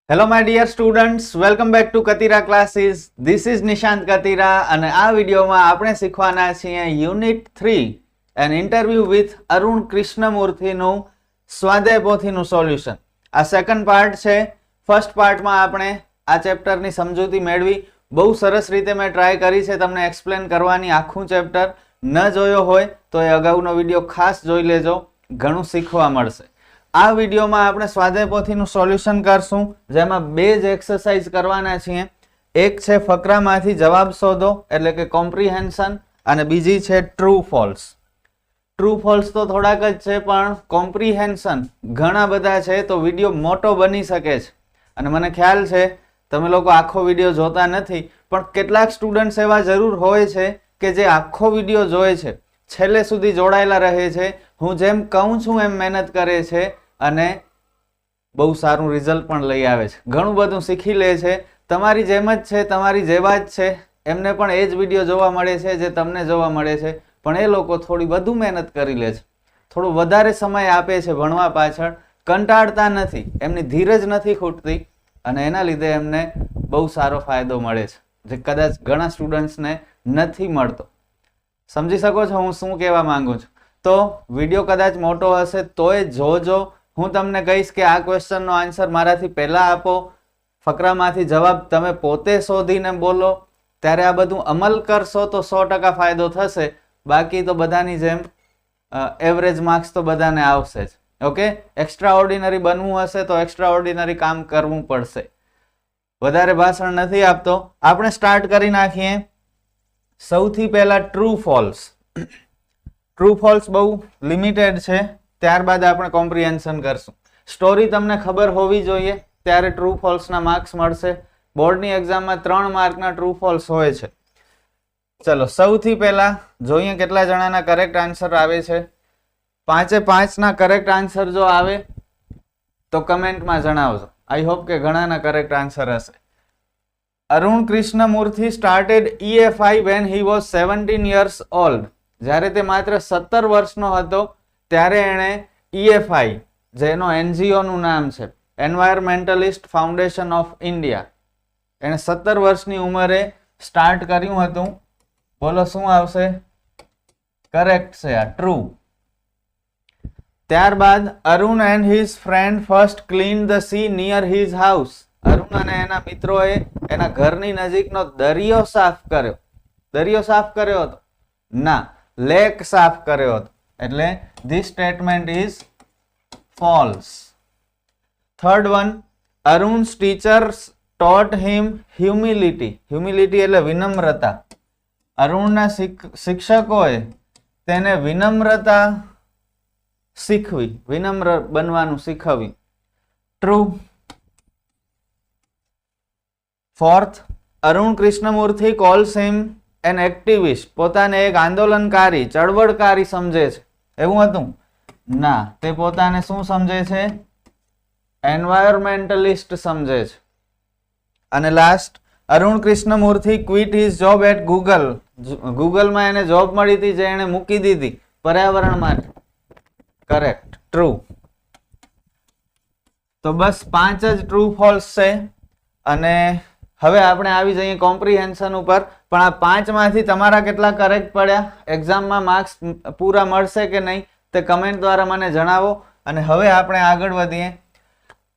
Hello my dear students, welcome back to Katira classes. This is Nishant Katira અને આ વિડિયોમાં આપણે શીખવાના છીએ unit 3 an interview with Arun કૃષ્ણમૂર્તિનું સ્વાધ્યાય પોથીનું સોલ્યુશન. આ સેકન્ડ પાર્ટ છે. ફર્સ્ટ પાર્ટમાં આપણે આ ચેપ્ટરની સમજૂતી મેળવી. બહુ સરસ રીતે મેં ટ્રાય કરી છે તમને એક્સપ્લેન કરવાની. આખું ચેપ્ટર ન જોયો હોય તો એ અગાઉનો વિડિયો ખાસ જોઈ લેજો, ઘણું શીખવા મળશે. આ વિડીયોમાં આપણે સ્વાધ્યાય પોથીનું સોલ્યુશન કરશું, જેમાં બે જ એક્સરસાઇઝ કરવાના છીએ. એક છે ફકરામાંથી જવાબ શોધો એટલે કે કોમ્પ્રિહેન્શન, અને બીજી છે ટ્રુ ફોલ્સ. ટ્રુ ફોલ્સ તો થોડાક જ છે, પણ કોમ્પ્રિહેન્શન ઘણા બધા છે, તો વિડીયો મોટો બની શકે છે. અને મને ખ્યાલ છે તમે લોકો આખો વિડીયો જોતા નથી, પણ કેટલાક સ્ટુડન્ટ્સ એવા જરૂર હોય છે કે જે આખો વિડીયો જોવે છે, છેલ્લે સુધી જોડાયેલા રહે છે, હું જેમ કહું છું એમ મહેનત કરે છે અને બહુ સારું રિઝલ્ટ પણ લઈ આવે છે, ઘણું બધું શીખી લે છે. તમારી જેમ જ છે, તમારી જેવા જ છે, એમને પણ એ જ વિડીયો જોવા મળે છે જે તમને જોવા મળે છે, પણ એ લોકો થોડી વધુ મહેનત કરી લે છે, થોડો વધારે સમય આપે છે ભણવા પાછળ, કંટાળતા નથી, એમની ધીરજ નથી ખૂટતી અને એના લીધે એમને બહુ સારો ફાયદો મળે છે, જે કદાચ ઘણા સ્ટુડન્ટ્સને નથી મળતો. સમજી શકો છો હું શું કહેવા માંગુ છું? તો વિડીયો કદાચ મોટો હશે તોય જોજો. હું તમને કહીશ કે આ ક્વેશ્ચનનો આન્સર મારાથી પહેલા આપો, ફકરામાંથી જવાબ તમે પોતે શોધીને બોલો, ત્યારે આ બધું અમલ કરશો તો 100% ફાયદો થશે. બાકી તો બધાની જેમ એવરેજ માર્ક્સ તો બધાને આવશે જ. ઓકે, એક્સ્ટ્રા ઓર્ડિનરી બનવું હશે તો એક્સ્ટ્રા ઓર્ડિનરી કામ કરવું પડશે. વધારે ભાષણ નથી આપતો, આપણે સ્ટાર્ટ કરી નાખીએ. સૌથી પહેલા ટ્રુ ફોલ્સ. ટ્રુ ફોલ્સ બહુ લિમિટેડ છે, ત્યારબાદ આપણે કોમ્પ્રિહેન્શન કરશું. સ્ટોરી તમને ખબર હોવી જોઈએ, ત્યારે ટ્રુ ફોલ્સના માર્ક્સ મળશે. બોર્ડની એક્ઝામમાં 3 માર્કના ટ્રુ ફોલ્સ હોય છે. ચલો સૌથી પહેલા જોઈએ કેટલા જણાના કરેક્ટ આન્સર આવે છે. 5 ના કરેક્ટ આન્સર જો આવે તો કમેન્ટમાં જણાવજો. આઈ હોપ કે ઘણાના કરેક્ટ આન્સર હશે. Arun Krishnamurthy started EFI when he was 17 years old. જ્યારે તે માત્ર 17 વર્ષનો હતો ત્યારે એણે EFI, જેનો NGO નું નામ છે એન્વાયરમેન્ટલિસ્ટ ફાઉન્ડેશન ઓફ ઇન્ડિયા, એણે 17 વર્ષની ઉંમરે સ્ટાર્ટ કર્યું હતું. બોલો શું આવશે? કરેક્ટ છે આ, ટ્રુ. ત્યારબાદ Arun and his friend first clean the sea near his house. Arun અને એના મિત્રોએ એના ઘરની નજીકનો દરિયો સાફ કર્યો. દરિયો સાફ કર્યો હતો? ના, લેક સાફ કર્યો હતો. એટલે this statement is false. Third one, Arun's teachers taught him humility. Humility એટલે વિનમ્રતા. અરુણના શિક્ષકોએ તેને વિનમ્રતા શીખવી, વિનમ્ર બનવાનું શીખવી. True. Fourth, Arun Krishnamurthy calls him an activist. પોતાને એક આંદોલનકારી, ચળવળકારી સમજે છે, એવું હતું? ના, તે પોતાને શું સમજે છે? એન્વાયરમેન્ટલિસ્ટ સમજે છે. અને last, Arun Krishnamurthy quit his job at Google. ગૂગલમાં એને જોબ મળી હતી જે એને મૂકી દીધી પર્યાવરણ માટે. Correct, true. તો બસ 5 જ ટ્રુ ફોલ્સ છે. અને હવે આપણે આવી જઈએ કોમ્પ્રિહેન્શન ઉપર. પણ આ 5 માંથી તમારા કેટલા કરેક્ટ પડ્યા, એક્ઝામમાં માર્ક્સ પૂરા મળશે કે નહીં, તે કમેન્ટ દ્વારા મને જણાવો. અને હવે આપણે આગળ વધીએ.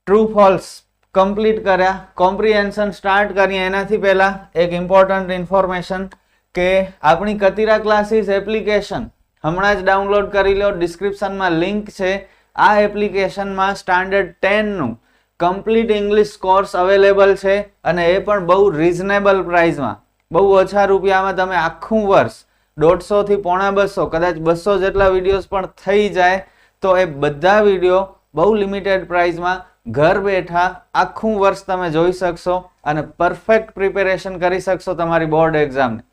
ટ્રુ ફોલ્સ કમ્પ્લીટ કર્યા, કોમ્પ્રિહેન્શન સ્ટાર્ટ કરીએ. એનાથી પહેલા એક ઇમ્પોર્ટન્ટ ઇન્ફોર્મેશન કે આપણી કતિરા ક્લાસીસ એપ્લિકેશન હમણાં જ ડાઉનલોડ કરી લો, ડિસ્ક્રિપ્શનમાં લિંક છે. આ એપ્લિકેશનમાં સ્ટાન્ડર્ડ 10 નું કમ્પ્લીટ ઇંગ્લિશ કોર્સ અવેલેબલ છે, અને એ પણ બહુ રિઝનેબલ પ્રાઇસમાં, બહુ ઓછા રૂપિયામાં તમે આખું વર્ષ 150 થી 150, કદાચ 200 જેટલા વિડીયોઝ પણ થઈ જાય. તો એ બધા વિડીયો બહુ લિમિટેડ પ્રાઇસમાં ઘર બેઠા આખું વર્ષ તમે જોઈ શકશો અને પરફેક્ટ પ્રિપેરેશન કરી શકશો તમારી બોર્ડ એક્ઝામની,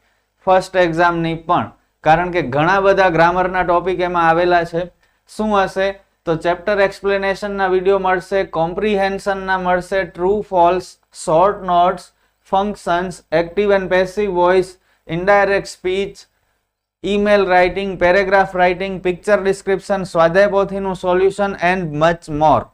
ફર્સ્ટ એક્ઝામની પણ. કારણ કે ઘણા બધા ગ્રામરના ટોપિક એમાં આવેલા છે. શું હશે? તો ચેપ્ટર એક્સપ્લેનેશનના વિડીયો મળશે, કોમ્પ્રિહેન્શનના મળશે, true false, short notes, functions, active and passive voice, indirect speech, email writing, paragraph writing, picture description, સ્વાધ્યાય પોથીનું સોલ્યુશન એન્ડ મચ મોર.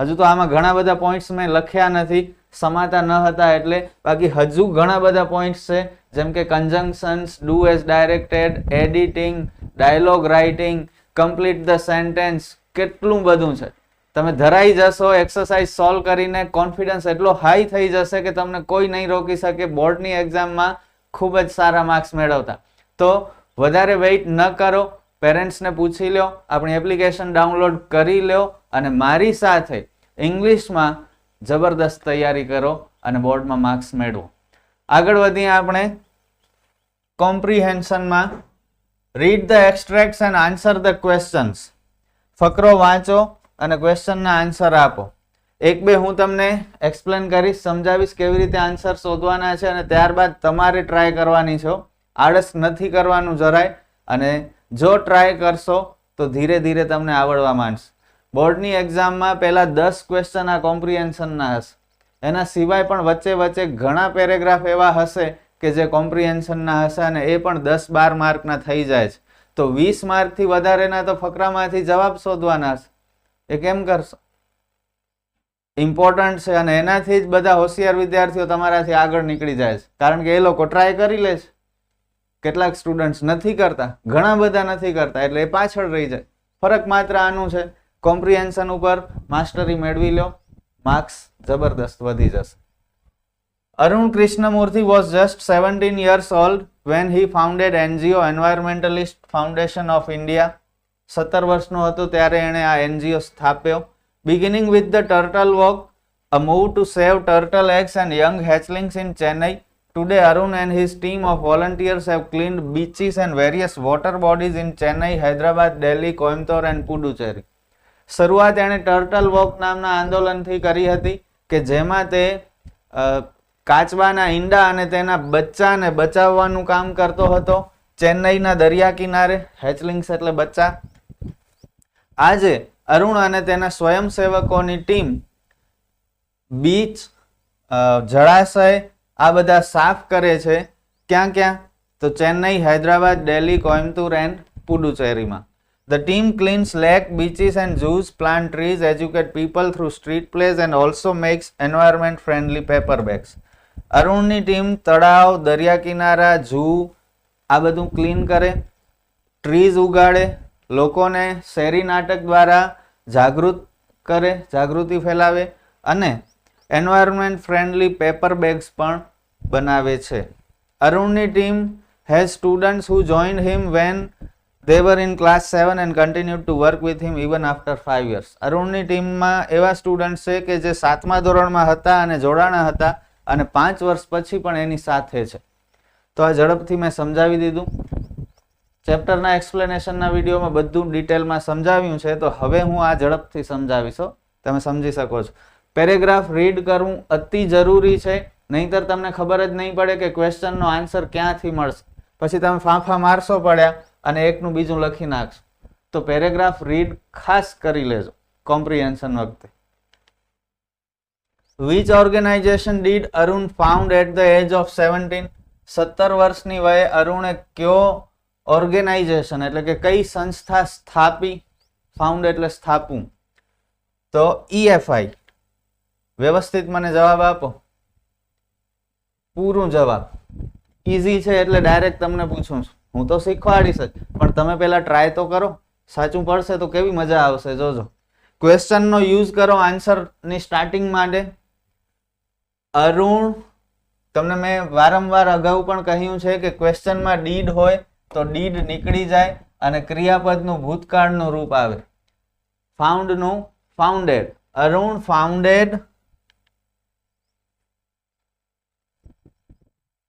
હજુ તો આમાં ઘણા બધા પોઈન્ટ્સ મેં લખ્યા નથી, સમાતા ન હતા એટલે, બાકી હજુ ઘણા બધા પોઈન્ટ્સ છે, જેમ કે conjunctions, do as directed, editing, dialogue writing, complete the sentence, કેટલું બધું છે. તમે ધરાઈ જશો એક્સરસાઇઝ સોલ્વ કરીને, કોન્ફિડન્સ એટલો હાઈ થઈ જશે કે તમને કોઈ નહીં રોકી શકે બોર્ડની એક્ઝામમાં ખૂબ જ સારા માર્ક્સ મેળવતા. તો વધારે વેઇટ ન કરો, પેરેન્ટ્સને પૂછી લો, આપણી એપ્લિકેશન ડાઉનલોડ કરી લો અને મારી સાથે ઇંગ્લિશમાં જબરદસ્ત તૈયારી કરો અને બોર્ડમાં માર્ક્સ મેળવો. આગળ વધીએ આપણે કોમ્પ્રિહેન્શનમાં. Read the extracts and answer the questions. ફકરો વાંચો અને ક્વેશ્ચનના આન્સર આપો. એક બે હું તમને એક્સપ્લેન કરીશ, સમજાવીશ કેવી રીતે આન્સર શોધવાના છે અને ત્યારબાદ તમારે ટ્રાય કરવાની છો. આળસ નથી કરવાનું જરાય, અને જો ટ્રાય કરશો તો ધીરે ધીરે તમને આવડવા માંડશે. બોર્ડની એક્ઝામમાં પહેલા 10 ક્વેશ્ચન આ કોમ્પ્રિહેન્શનના હશે. એના સિવાય પણ વચ્ચે વચ્ચે ઘણા પેરેગ્રાફ એવા હશે કે જે કોમ્પ્રિહેન્શનના હશે અને એ પણ 10-12 માર્કના થઈ જાય છે. તો 20 માર્કથી વધારેના તો ફકરામાંથી જવાબ શોધવાના હશે. એ કેમ કરશો? ઇમ્પોર્ટન્ટ છે અને એનાથી જ બધા હોશિયાર વિદ્યાર્થીઓ તમારાથી આગળ નીકળી જાય છે, કારણ કે એ લોકો ટ્રાય કરી લે છે. કેટલાક સ્ટુડન્ટ્સ નથી કરતા, ઘણા બધા નથી કરતા, એટલે એ પાછળ રહી જાય. ફરક માત્ર આનું છે, કોમ્પ્રિહેન્શન ઉપર માસ્ટરી મેળવી લો, માર્ક્સ જબરદસ્ત વધી જશે. Arun Krishnamurthy was just 17 years old when he founded NGO Environmentalist Foundation of India. 17 વર્ષનો હતો ત્યારે એણે આ NGO સ્થાપ્યો. Beginning with the Turtle Walk, a move to save turtle eggs and young hatchlings in Chennai. Today, Arun and his team of volunteers have cleaned beaches and various water bodies in Chennai, Hyderabad, Delhi, Coimbatore and Puducherry. શરૂઆત એણે turtle walk નામના આંદોલનથી કરી હતી કે જેમાં તે કાચબાના ઈંડા અને તેના બચ્ચાને બચાવવાનું કામ કરતો હતો ચેન્નઈના દરિયા કિનારે. હેચલિંગ્સ એટલે બચ્ચા. આજે અરુણ અને તેના સ્વયંસેવકોની ટીમ બીચ, જળાશય આ બધા સાફ કરે છે. ક્યાં ક્યાં? તો ચેન્નઈ, હૈદરાબાદ, દિલ્હી, કોઇમ્બતુર એન્ડ પુડુચેરીમાં. The team cleans lake, beaches and zoos, plant trees, educate people through street plays and also makes environment friendly paper bags. અરુણની ટીમ તળાવ, દરિયા કિનારા, ઝૂ આ બધું ક્લીન કરે, ટ્રીઝ ઉગાડે, લોકોને શેરી નાટક દ્વારા જાગૃત કરે, જાગૃતિ ફેલાવે અને એન્વાયરમેન્ટ ફ્રેન્ડલી પેપર બેગ્સ પણ બનાવે છે. અરુણની team has students who joined him when they were in class 7 and continued to work with him even after 5 years. અરુણની ટીમમાં એવા સ્ટુડન્ટ્સ છે કે જે 7મા ધોરણમાં હતા અને જોડાણા હતા અને 5 વર્ષ પછી પણ એની સાથે છે. તો આ ઝડપથી મેં સમજાવી દીધું. ચેપ્ટરના એક્સપ્લેનેશનના વિડીયોમાં બધું ડિટેલમાં સમજાવ્યું છે, તો હવે હું આ ઝડપથી સમજાવીશ, તમે સમજી શકો છો. પેરેગ્રાફ રીડ કરવું અતિ જરૂરી છે, નહીંતર તમને ખબર જ નહીં પડે કે ક્વેશ્ચનનો આન્સર ક્યાંથી મળશે. પછી તમે ફાંફા મારશો પડ્યા અને એકનું બીજું લખી નાખશો. તો પેરેગ્રાફ રીડ ખાસ કરી લેજો કોમ્પ્રિહેન્શન વખતે. Which organization did Arun found at the age of 17? 17 વર્ષની વયે અરુણે કયો ઓર્ગેનાઇઝેશન એટલે કે કઈ સંસ્થા સ્થાપી? ફાઉન્ડ એટલે સ્થાપવું. તો EFI. વ્યવસ્થિત મને જવાબ આપો. પૂરું જવાબ. ઇઝી છે એટલે ડાયરેક્ટ તમને પૂછું છું. હું તો શીખવાડીશ જ, પણ તમે પહેલા ટ્રાય તો કરો. સાચું પડશે તો કેવી મજા આવશે જોજો. ક્વેશ્ચનનો યુઝ કરો આન્સરની સ્ટાર્ટિંગ માટે. અરુણ, તમને મેં વારંવાર અગાઉ પણ કહ્યું છે કે ક્વેશ્ચનમાં ડીડ હોય તો ડીડ નીકળી જાય અને ક્રિયાપદનું ભૂતકાળનું રૂપ આવે. ફાઉન્ડનું founded. Arun founded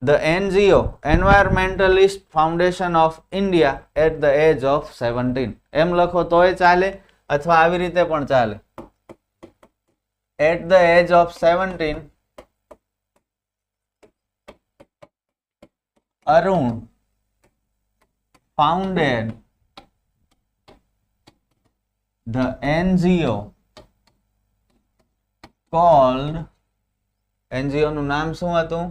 the NGO Environmentalist Foundation of India at the age of 17. એમ લખો તોય ચાલે અથવા આવી રીતે પણ ચાલે. At the age of 17 Arun founded the NGO called, NGO નું નામ શું હતું?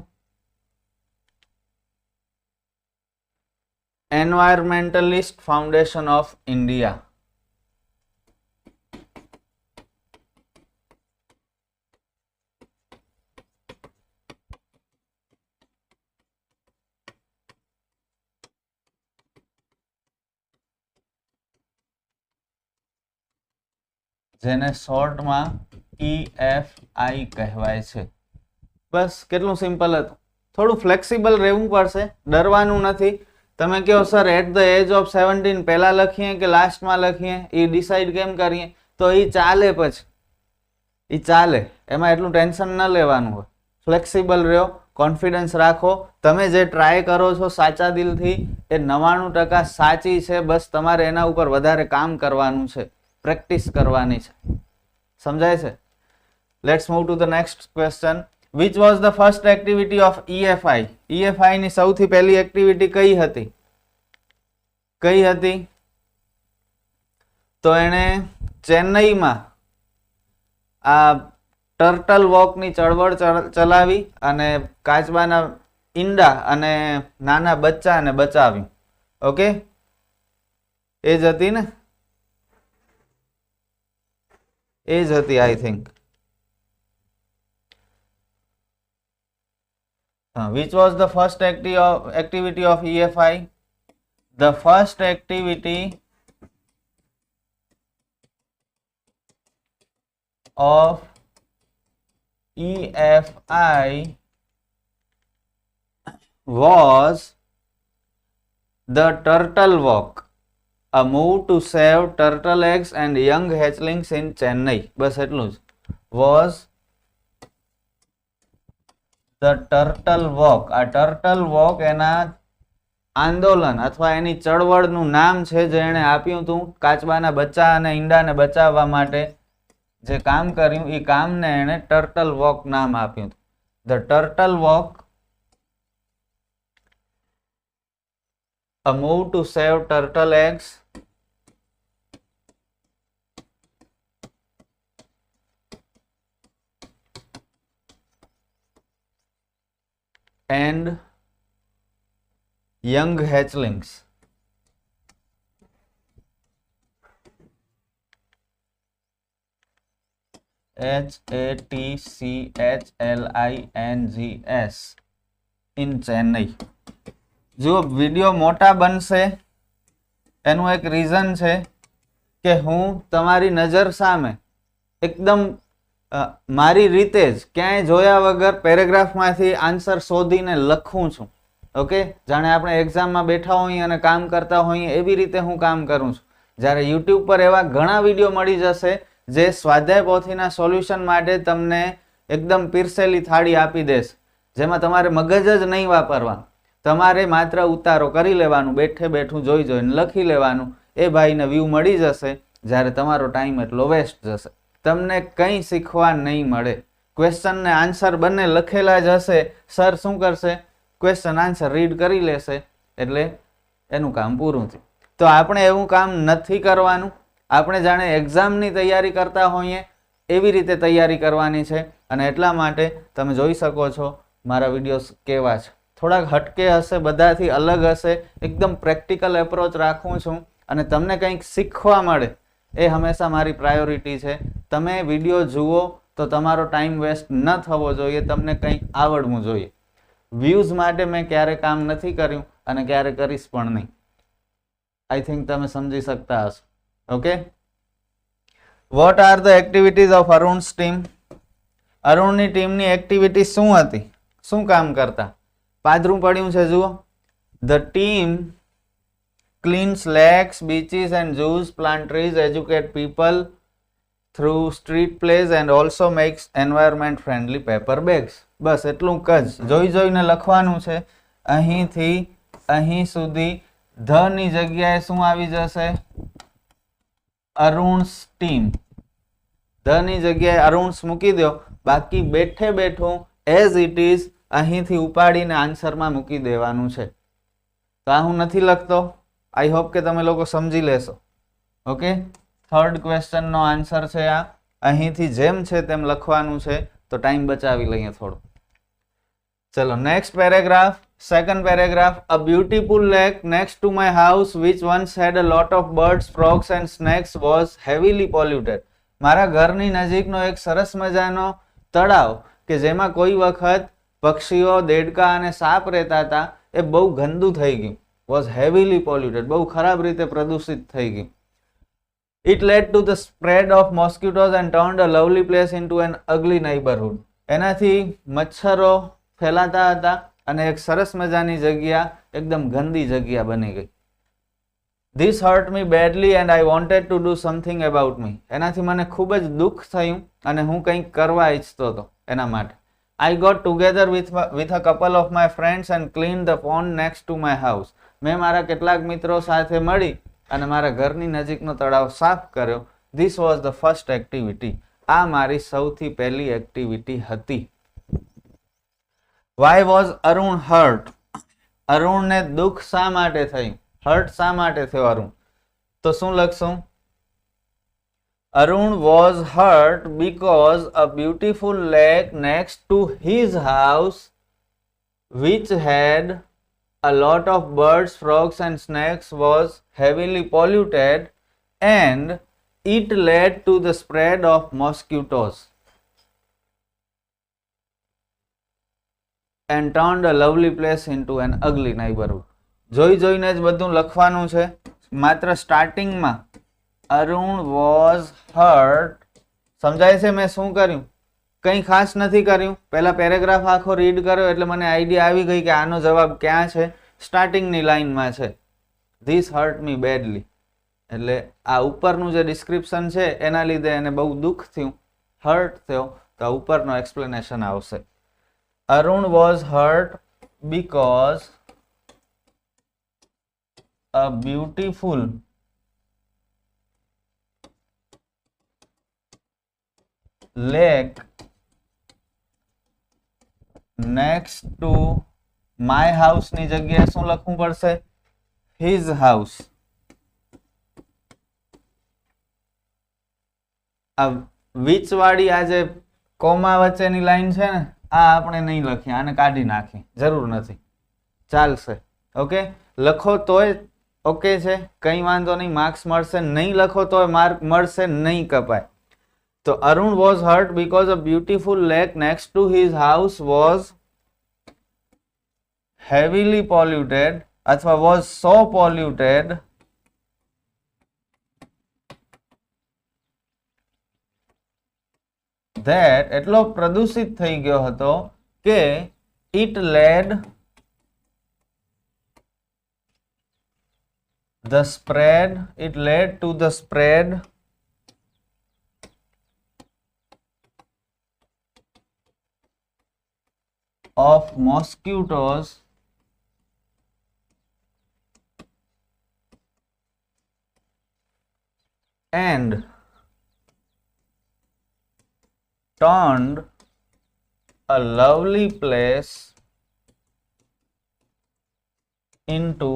Environmentalist Foundation of India. જેને શોર્ટમાં EFI કહેવાય છે. બસ કેટલું સિમ્પલ હતું. થોડું ફ્લેક્સિબલ રહેવું પડશે, ડરવાનું નથી. તમે કહો sir at the age of 17 પહેલા લખીએ કે લાસ્ટમાં લખીએ, એ ડિસાઈડ કેમ કરીએ, તો એ ચાલે, પછી એ ચાલે, એમાં એટલું ટેન્શન ન લેવાનું હોય. ફ્લેક્સિબલ રહ્યો, કોન્ફિડન્સ રાખો. તમે જે ટ્રાય કરો છો સાચા દિલથી એ 99% સાચી છે. બસ તમારે એના ઉપર વધારે કામ કરવાનું છે, પ્રેક્ટિસ કરવાની છે. સમજાય છે? Let's move to the next question. Which was the first activity of EFI? EFI ની સૌથી પહેલી એક્ટિવિટી કઈ હતી? કઈ હતી? તો એને ચેન્નઈમાં આ ટર્ટલ વોકની ચળવળ ચલાવી અને કાચબાના ઈંડા અને નાના બચ્ચાને બચાવ્યું. ઓકે, એ જ હતી ને? એ જ હતી, I think. Which was the first activity of EFI? The first activity of EFI was the turtle walk, a move to save turtle eggs and young hatchlings in Chennai. બસ એટલું જ. Was the turtle walk. આ turtle walk એના આંદોલન અથવા એની ચળવળનું નામ છે જે એણે આપ્યું હતું કાચબાના બચ્ચા અને ઈંડાને બચાવવા માટે જે કામ કર્યું એ કામને એણે ટર્ટલ વોક નામ આપ્યું હતું. The turtle walk, a move to save turtle eggs and young hatchlings. HATCHLINGS in Chennai. જો વિડિયો મોટા બનશે એનું એક રીઝન છે કે હું તમારી નજર સામે એકદમ મારી રીતે જ ક્યાંય જોયા વગર પેરેગ્રાફમાંથી આન્સર શોધીને લખું છું. ઓકે, જાણે આપણે એક્ઝામમાં બેઠા હોઈએ અને કામ કરતા હોઈએ એવી રીતે હું કામ કરું છું. જ્યારે યુટ્યુબ પર એવા ઘણા વિડીયો મળી જશે જે સ્વાધ્યાય પોથીના સોલ્યુશન માટે તમને એકદમ પીરસેલી થાળી આપી દેશે, જેમાં તમારે મગજ જ નહીં વાપરવાનું. તમારે માત્ર ઉતારો કરી લેવાનું, બેઠે બેઠું જોઈ જોઈને લખી લેવાનું. એ ભાઈને વ્યૂ મળી જશે જ્યારે તમારો ટાઈમ એટલો વેસ્ટ જશે. તમને કંઈ શીખવા નહીં મળે. ક્વેશ્ચન ને આન્સર બંને લખેલા જ હશે. સર શું કરશે? ક્વેશ્ચન આન્સર રીડ કરી લેશે, એટલે એનું કામ પૂરું થયું. તો આપણે એવું કામ નથી કરવાનું. આપણે જાણે એક્ઝામની તૈયારી કરતા હોઈએ એવી રીતે તૈયારી કરવાની છે. અને એટલા માટે તમે જોઈ શકો છો મારા વિડીયોઝ કેવા છે. થોડાક હટકે હશે, બધાથી અલગ હશે. એકદમ પ્રેક્ટિકલ એપ્રોચ રાખું છું અને તમને કંઈક શીખવા મળે એ હંમેશા મારી પ્રાયોરિટી છે. તમે વિડીયો જુઓ તો તમારો ટાઈમ વેસ્ટ ન થવો જોઈએ, તમને કંઈક આવડવું જોઈએ. વ્યૂઝ માટે મેં ક્યારે કામ નથી કર્યું અને ક્યારે કરીશ પણ નહીં. આઈ થિંક તમે સમજી શકતા હશો. Okay, what are the activities of Arun's team? અરુણની ટીમની એક્ટિવિટી શું હતી? શું કામ કરતા? પાદરું પડ્યું છે જુઓ. The team cleans lakes, beaches and zoos, plant trees, educate people through street plays and also makes environment friendly paper bags. બસ એટલું જ જોઈ જોઈને લખવાનું છે. અહીંથી અહીં સુધી ધ ની જગ્યાએ શું આવી જશે? અરુણ્સ ટીમ. ધ ની જગ્યાએ અરુણ્સ મૂકી દો. બાકી બેઠે બેઠું એઝ ઇટ ઇઝ અહીંથી ઉપાડીને આન્સરમાં મૂકી દેવાનું છે. તો આ હું નથી લખતો. આઈ હોપ કે તમે લોકો સમજી લેશો. ઓકે, થર્ડ ક્વેશ્ચનનો આન્સર છે આ. અહીંથી જેમ છે તેમ લખવાનું છે. તો ટાઈમ બચાવી લઈએ થોડો. ચલો next paragraph. Second paragraph. A beautiful lake next to my house which once had a lot of birds, frogs and snakes was heavily polluted. મારા ઘરની નજીકનો એક સરસ મજાનો તળાવ કે જેમાં કોઈ વખત પક્ષીઓ, દેડકા અને સાપ રહેતા હતા એ બહુ ગંદુ થઈ ગયું. વોઝ હેવીલી પોલ્યુટેડ, બહુ ખરાબ રીતે પ્રદૂષિત થઈ ગયું. It led to the spread of mosquitoes and turned a lovely place into an ugly neighborhood. એનાથી મચ્છરો ફેલાતા હતા અને એક સરસ મજાની જગ્યા એકદમ ગંદી જગ્યા બની ગઈ. This hurt me badly and I wanted to do something about me. એનાથી મને ખૂબ જ દુઃખ થયું અને હું કંઈક કરવા ઈચ્છતો હતો એના માટે. I got together with a couple of my friends and cleaned the pond next to my house. મેં મારા કેટલાક મિત્રો સાથે મળી અને મારા ઘરની નજીકનો તળાવ સાફ કર્યો. This was the first activity. આ મારી સૌથી પહેલી એક્ટિવિટી હતી. Why was Arun hurt? અરુણને દુઃખ શા માટે થયું? હર્ટ શા માટે થયો અરુણ? તો શું લખશું? Arun was hurt because a beautiful lake next to his house, which had a lot of birds, frogs and snakes, was heavily polluted and it led to the spread of mosquitoes and turned a lovely place into an ugly neighborhood. જોઈને જ બધું લખવાનું છે. માત્ર સ્ટાર્ટિંગમાં Arun was hurt સમજાય છે મેં શું કર્યું? કંઈ ખાસ નથી કર્યું. પહેલા પેરેગ્રાફ આખો રીડ કર્યો એટલે મને આઈડિયા આવી ગઈ કે આનો જવાબ ક્યાં છે. સ્ટાર્ટિંગની લાઈનમાં છે. This hurt me badly. એટલે આ ઉપરનું જે ડિસ્ક્રિપ્શન છે એના લીધે એને બહુ દુઃખ થયું, હર્ટ થયો, તો આ ઉપરનો એક્સપ્લેનેશન આવશે. Arun was hurt because a beautiful lake next to my house ની જગ્યાએ શું લખવું પડશે? his house. આ which વાળી આ જે કોમા વચ્ચેની લાઈન છે ને આ આપણે નહીં લખીએ, આને કાઢી નાખી, જરૂર નથી, ચાલશે. ઓકે, લખો તોય ઓકે છે, કંઈ વાંધો નહીં, માર્ક્સ મળશે. નહીં લખો તોય માર્ક મળશે, નહીં કપાય. તો Arun was hurt because a beautiful lake next to his house was heavily polluted અથવા વોઝ સો પોલ્યુટેડ ધેટ એટલો પ્રદૂષિત થઈ ગયો હતો કે it lead it led to the spread of mosquitoes and turned a lovely place into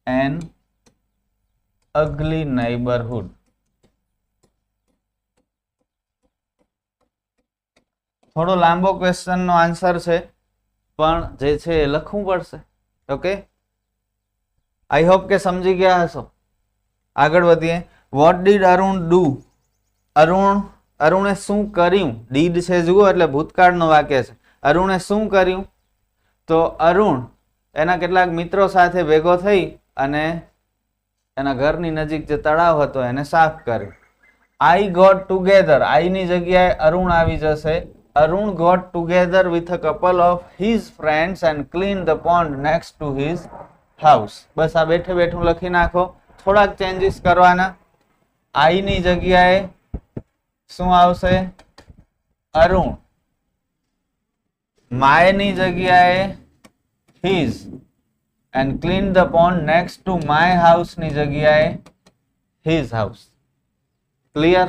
an ugly neighborhood. થોડો લાંબો question નો answer છે પણ જે છે એ લખવું પડશે. ઓકે, આઈ હોપ કે સમજી ગયા હશો. આગળ વધીએ. What did Arun do? અરુણે શું કર્યું? ડીડ છે જુઓ એટલે ભૂતકાળનો વાક્ય છે. અરુણે શું કર્યું? તો અરુણ એના કેટલાક મિત્રો સાથે ભેગો થઈ અને એના ઘરની નજીક જે તળાવ હતો એને સાફ કર્યું. આઈ ગોટ ટુગેધર, આઈની જગ્યાએ અરુણ આવી જશે. Arun got together with a couple of his friends and clean the pond next to his house. બસ આ બેઠે બેઠું લખી નાખો. થોડાક ચેન્જીસ કરવાના. આઈની જગ્યાએ શું આવશે? અરુણ. માયની જગ્યાએ his and clean the pond next to my house ની જગ્યાએ his house. ક્લિયર?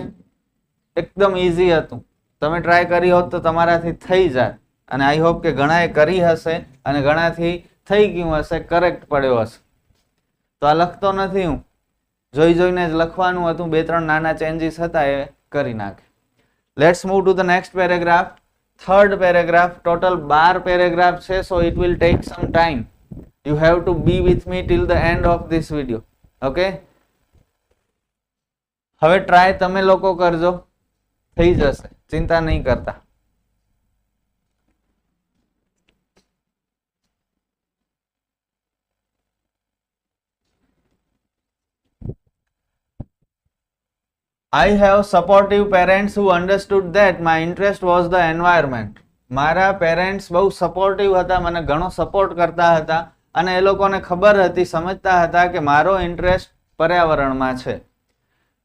એકદમ ઈઝી હતું. તમે ટ્રાય કરી હોત તો તમારાથી થઈ જાય અને આઈ હોપ કે ઘણાએ કરી હશે અને ઘણાથી થઈ ગયું હશે, કરેક્ટ પડ્યો હશે. તો આ લખતો નથી હું, જોઈને જ લખવાનું હતું. 2-3 નાના ચેન્જીસ હતા એ કરી નાખે. Let's move to the next paragraph. Third paragraph. Total 12 paragraph છે, so it will take some time. You have to be with me till the end of this video. Okay? હવે ટ્રાય તમે લોકો કરજો, થઈ જશે, ચિંતા નહીં કરતા. I have supportive parents who understood that my interest was the environment. મારા પેરેન્ટ્સ બહુ સપોર્ટિવ હતા, મને ઘણો સપોર્ટ કરતા હતા અને એ લોકોને ખબર હતી, સમજતા હતા કે મારો ઇન્ટરેસ્ટ પર્યાવરણમાં છે.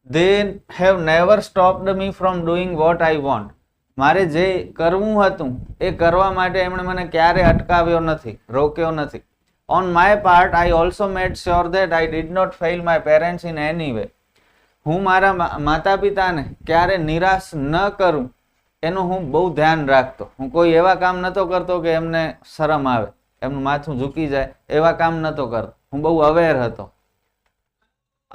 They have never stopped me from doing what I want. મારે જે કરવું હતું એ કરવા માટે એમણે મને ક્યારે અટકાવ્યો નથી, રોક્યો નથી. On my part, I also made sure that I did not fail my parents in any way. હું મારા માતા પિતાને ક્યારે નિરાશ ન કરું એનું હું બહુ ધ્યાન રાખતો. હું કોઈ એવા કામ નહોતો કરતો કે એમને શરમ આવે, એમનું માથું ઝૂકી જાય, એવા કામ નહોતો કરતો. હું બહુ અવેર હતો.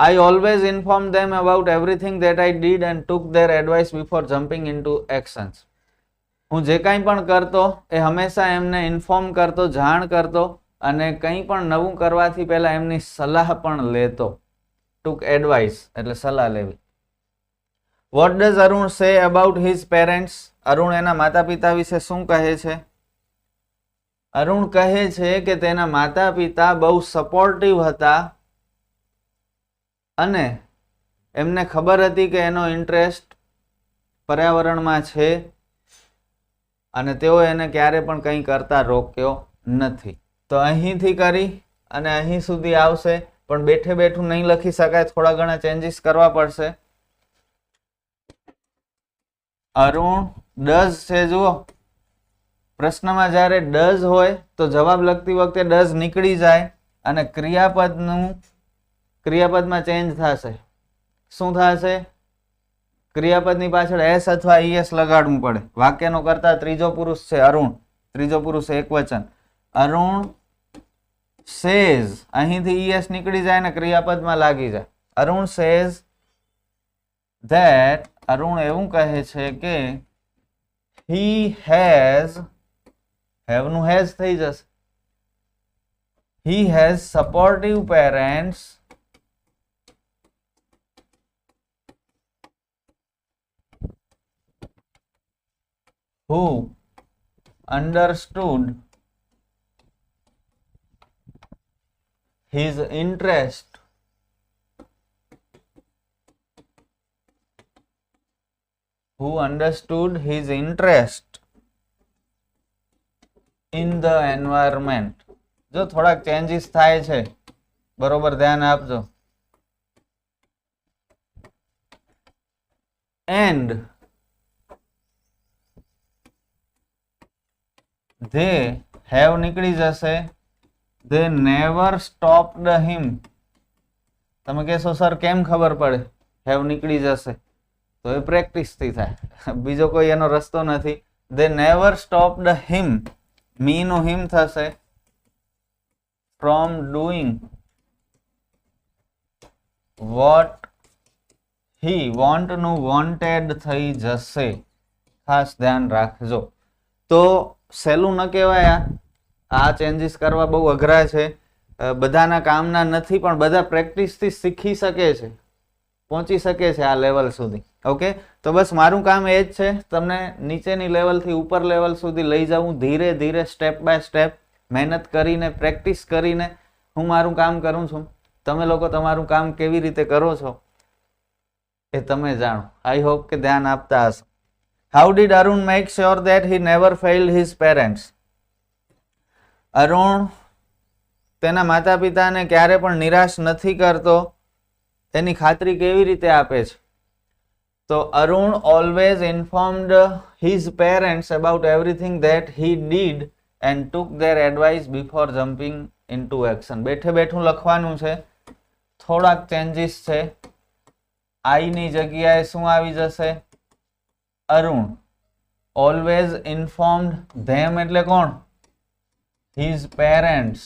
I always informed them about everything that I did and took their advice before jumping into actions. હું જે કંઈ પણ કરતો એ હંમેશા એમને ઇન્ફોર્મ કરતો, જાણ કરતો અને કંઈ પણ નવું કરવાથી પહેલા એમની સલાહ પણ લેતો. took advice એટલે સલાહ લેવી. What does Arun say about his parents? Arun એના માતા પિતા વિશે શું કહે છે? અરુણ કહે છે કે તેના માતા પિતા બહુ સપોર્ટિવ હતા અને એમને ખબર હતી કે એનો ઇન્ટરેસ્ટ પર્યાવરણમાં છે અને તેઓ એને ક્યારે પણ કંઈ કરતા રોક્યો નથી. તો અહીંથી કરી અને અહીં સુધી આવશે, પણ બેઠે બેઠું નહીં લખી શકાય, થોડા ઘણા ચેન્જીસ કરવા પડશે. અરુણ ડઝ છે, જુઓ પ્રશ્નમાં જ્યારે ડઝ હોય તો જવાબ લખતી વખતે ડઝ નીકળી જાય અને ક્રિયાપદમાં ચેન્જ થશે. શું થશે? ક્રિયાપદની પાછળ એસ અથવા ઈએસ લગાડવું પડે. વાક્યનો કરતા ત્રીજો પુરુષ છે અરુણ, ત્રીજો પુરુષ એકવચન. અરુણ સેઝ, અહીંથી ઈએસ નીકળી જાય ને ક્રિયાપદમાં લાગી જાય. અરુણ સેઝ ધેટ, અરુણ એવું કહે છે કે he has, have નું has થઈ જશે, he has supportive parents who understood his interest in the environment. જો થોડાક ચેન્જીસ થાય છે, બરોબર ધ્યાન આપજો. and they have નીકળી જશે, they never stopped him. તમે કહેશો સર કેમ ખબર પડે have નીકળી જશે? તો એ પ્રેક્ટિસ થી થાય, બીજો કોઈ એનો રસ્તો નથી. they never stopped him, me નું him થશે, from doing what he want નું wanted થઈ જશે. ખાસ ધ્યાન રાખજો. તો સહેલું ન કહેવાય, આ ચેન્જીસ કરવા બહુ અઘરા છે, બધાના કામના નથી, પણ બધા પ્રેક્ટિસથી શીખી શકે છે, પહોંચી શકે છે આ લેવલ સુધી. ઓકે, તો બસ મારું કામ એ જ છે, તમને નીચેની લેવલથી ઉપર લેવલ સુધી લઈ જવું, ધીરે ધીરે સ્ટેપ બાય સ્ટેપ મહેનત કરીને, પ્રેક્ટિસ કરીને હું મારું કામ કરું છું. તમે લોકો તમારું કામ કેવી રીતે કરો છો એ તમે જાણો. આઈ હોપ કે ધ્યાન આપતા હશો. How did Arun make sure that he never failed his parents? Arun તેના માતા પિતાને ક્યારે પણ નિરાશ નથી કરતો, તેની ખાતરી કેવી રીતે આપે છે? તો Arun always informed his parents about everything that he did and took their advice before jumping into action. બેઠે બેઠું લખવાનું છે, થોડાક ચેન્જીસ છે. આઈ ની જગ્યાએ શું આવી જશે? અરુણ. always informed them એટલે કોણ? his parents.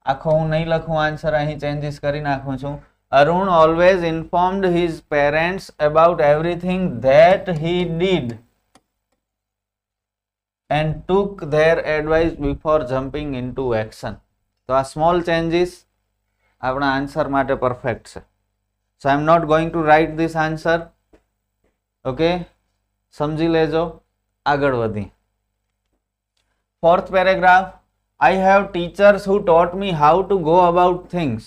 આખો હું નહીં લખું આન્સર, અહીં ચેન્જીસ કરી નાખું છું. Arun always informed his parents about everything that he did and took their advice before jumping into action. તો આ સ્મોલ ચેન્જીસ આપણા આન્સર માટે પરફેક્ટ છે. So I am not going to write this answer. Okay, સમજી લેજો. આગળ વધી. Fourth paragraph. I have teachers who taught me how to go about things.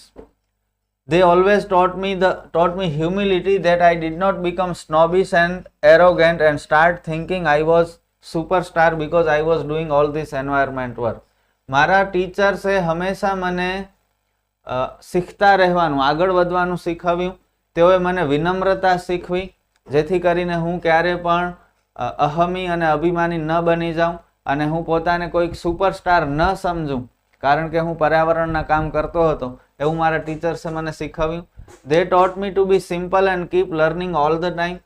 They always taught me humility, that I did not become snobbish and arrogant and start thinking I was superstar because I was doing all this environment work. મારા ટીચર્સે હંમેશા મને શીખતા રહેવાનું, આગળ વધવાનું શીખવ્યું. તેઓએ મને વિનમ્રતા શીખવી, જેથી કરીને હું ક્યારે પણ અહમી અને અભિમાની ન બની જાઉં અને હું પોતાને કોઈક સુપરસ્ટાર ન સમજું, કારણ કે હું પર્યાવરણના કામ કરતો હતો. એવું મારા ટીચર્સે મને શીખવ્યું. They taught me to be simple and keep learning all the time.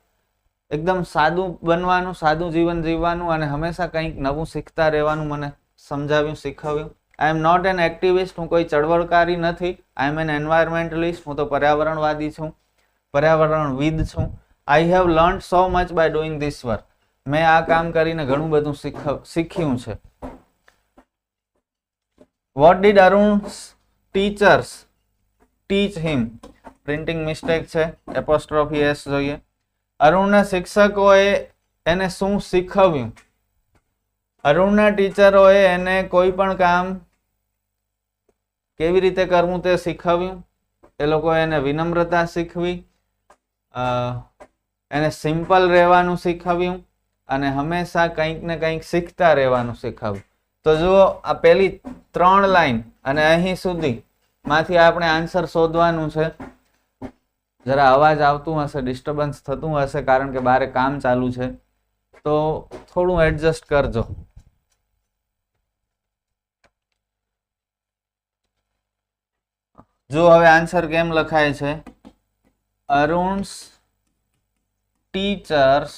એકદમ સાદું બનવાનું, સાદું જીવન જીવવાનું અને હંમેશા કંઈક નવું શીખતા રહેવાનું મને સમજાવ્યું, શીખવ્યું. I am not an activist, હું કોઈ ચળવળકારી નથી. I am an environmentalist, હું તો પર્યાવરણવાદી છું, પર્યાવરણવિદ છું. I have learned so much by doing this work. મેં આ કામ કરીને ઘણું બધું શીખ્યું છે. What did Arun's teachers teach him? Printing mistake છે, એપોસ્ટ્રોફી એસ જોઈએ. અરુણના શિક્ષકોએ એને શું શીખવ્યું? અરુણના ટીચરોએ એને કોઈ પણ કામ કેવી રીતે કરવું તે શીખવ્યું. એ લોકોએ એને વિનમ્રતા શીખવી, એને સિમ્પલ રહેવાનું શીખવ્યું અને હંમેશા કંઈક ને કંઈક શીખતા રહેવાનું શીખવ્યું. તો જુઓ, આ પહેલી 3 લાઈન અને અહીં સુધી માંથી આપણે આન્સર શોધવાનું છે. જરા અવાજ આવતું હશે, ડિસ્ટર્બન્સ થતું હશે, કારણ કે બારે કામ ચાલુ છે, તો થોડું એડજસ્ટ કરજો. જો હવે આન્સર કેમ લખાય છે? અરુણ્સ ટીચર્સ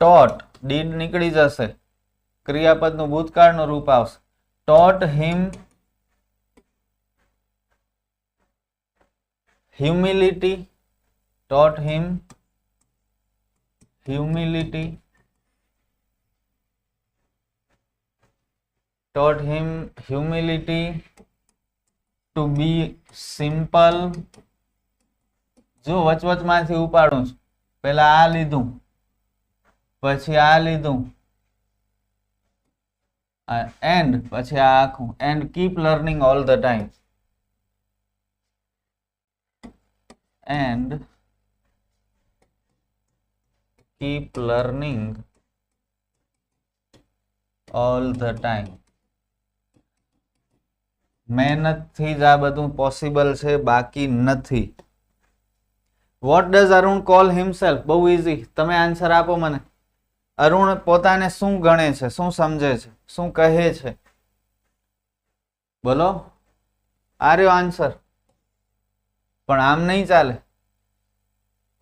taught, did નીકળી જશે, ક્રિયાપદનું ભૂતકાળનું રૂપ આવશે. taught him humility, taught him humility, taught him humility, to be simple. જો વચવચમાંથી ઉપાડું છું, પહેલા આ લીધું, પછી આ લીધું, એન્ડ પછી આ આખું, and keep learning all the time, and keep learning all the time. મહેનતથી જ આ બધું પોસિબલ છે, બાકી નથી. What does Arun call himself? બહુ ઇઝી, તમે આન્સર આપો મને. અરુણ પોતાને શું ગણે છે, શું સમજે છે, શું કહે છે? બોલો. આ રહ્યો આન્સર. પણ આમ નહીં ચાલે,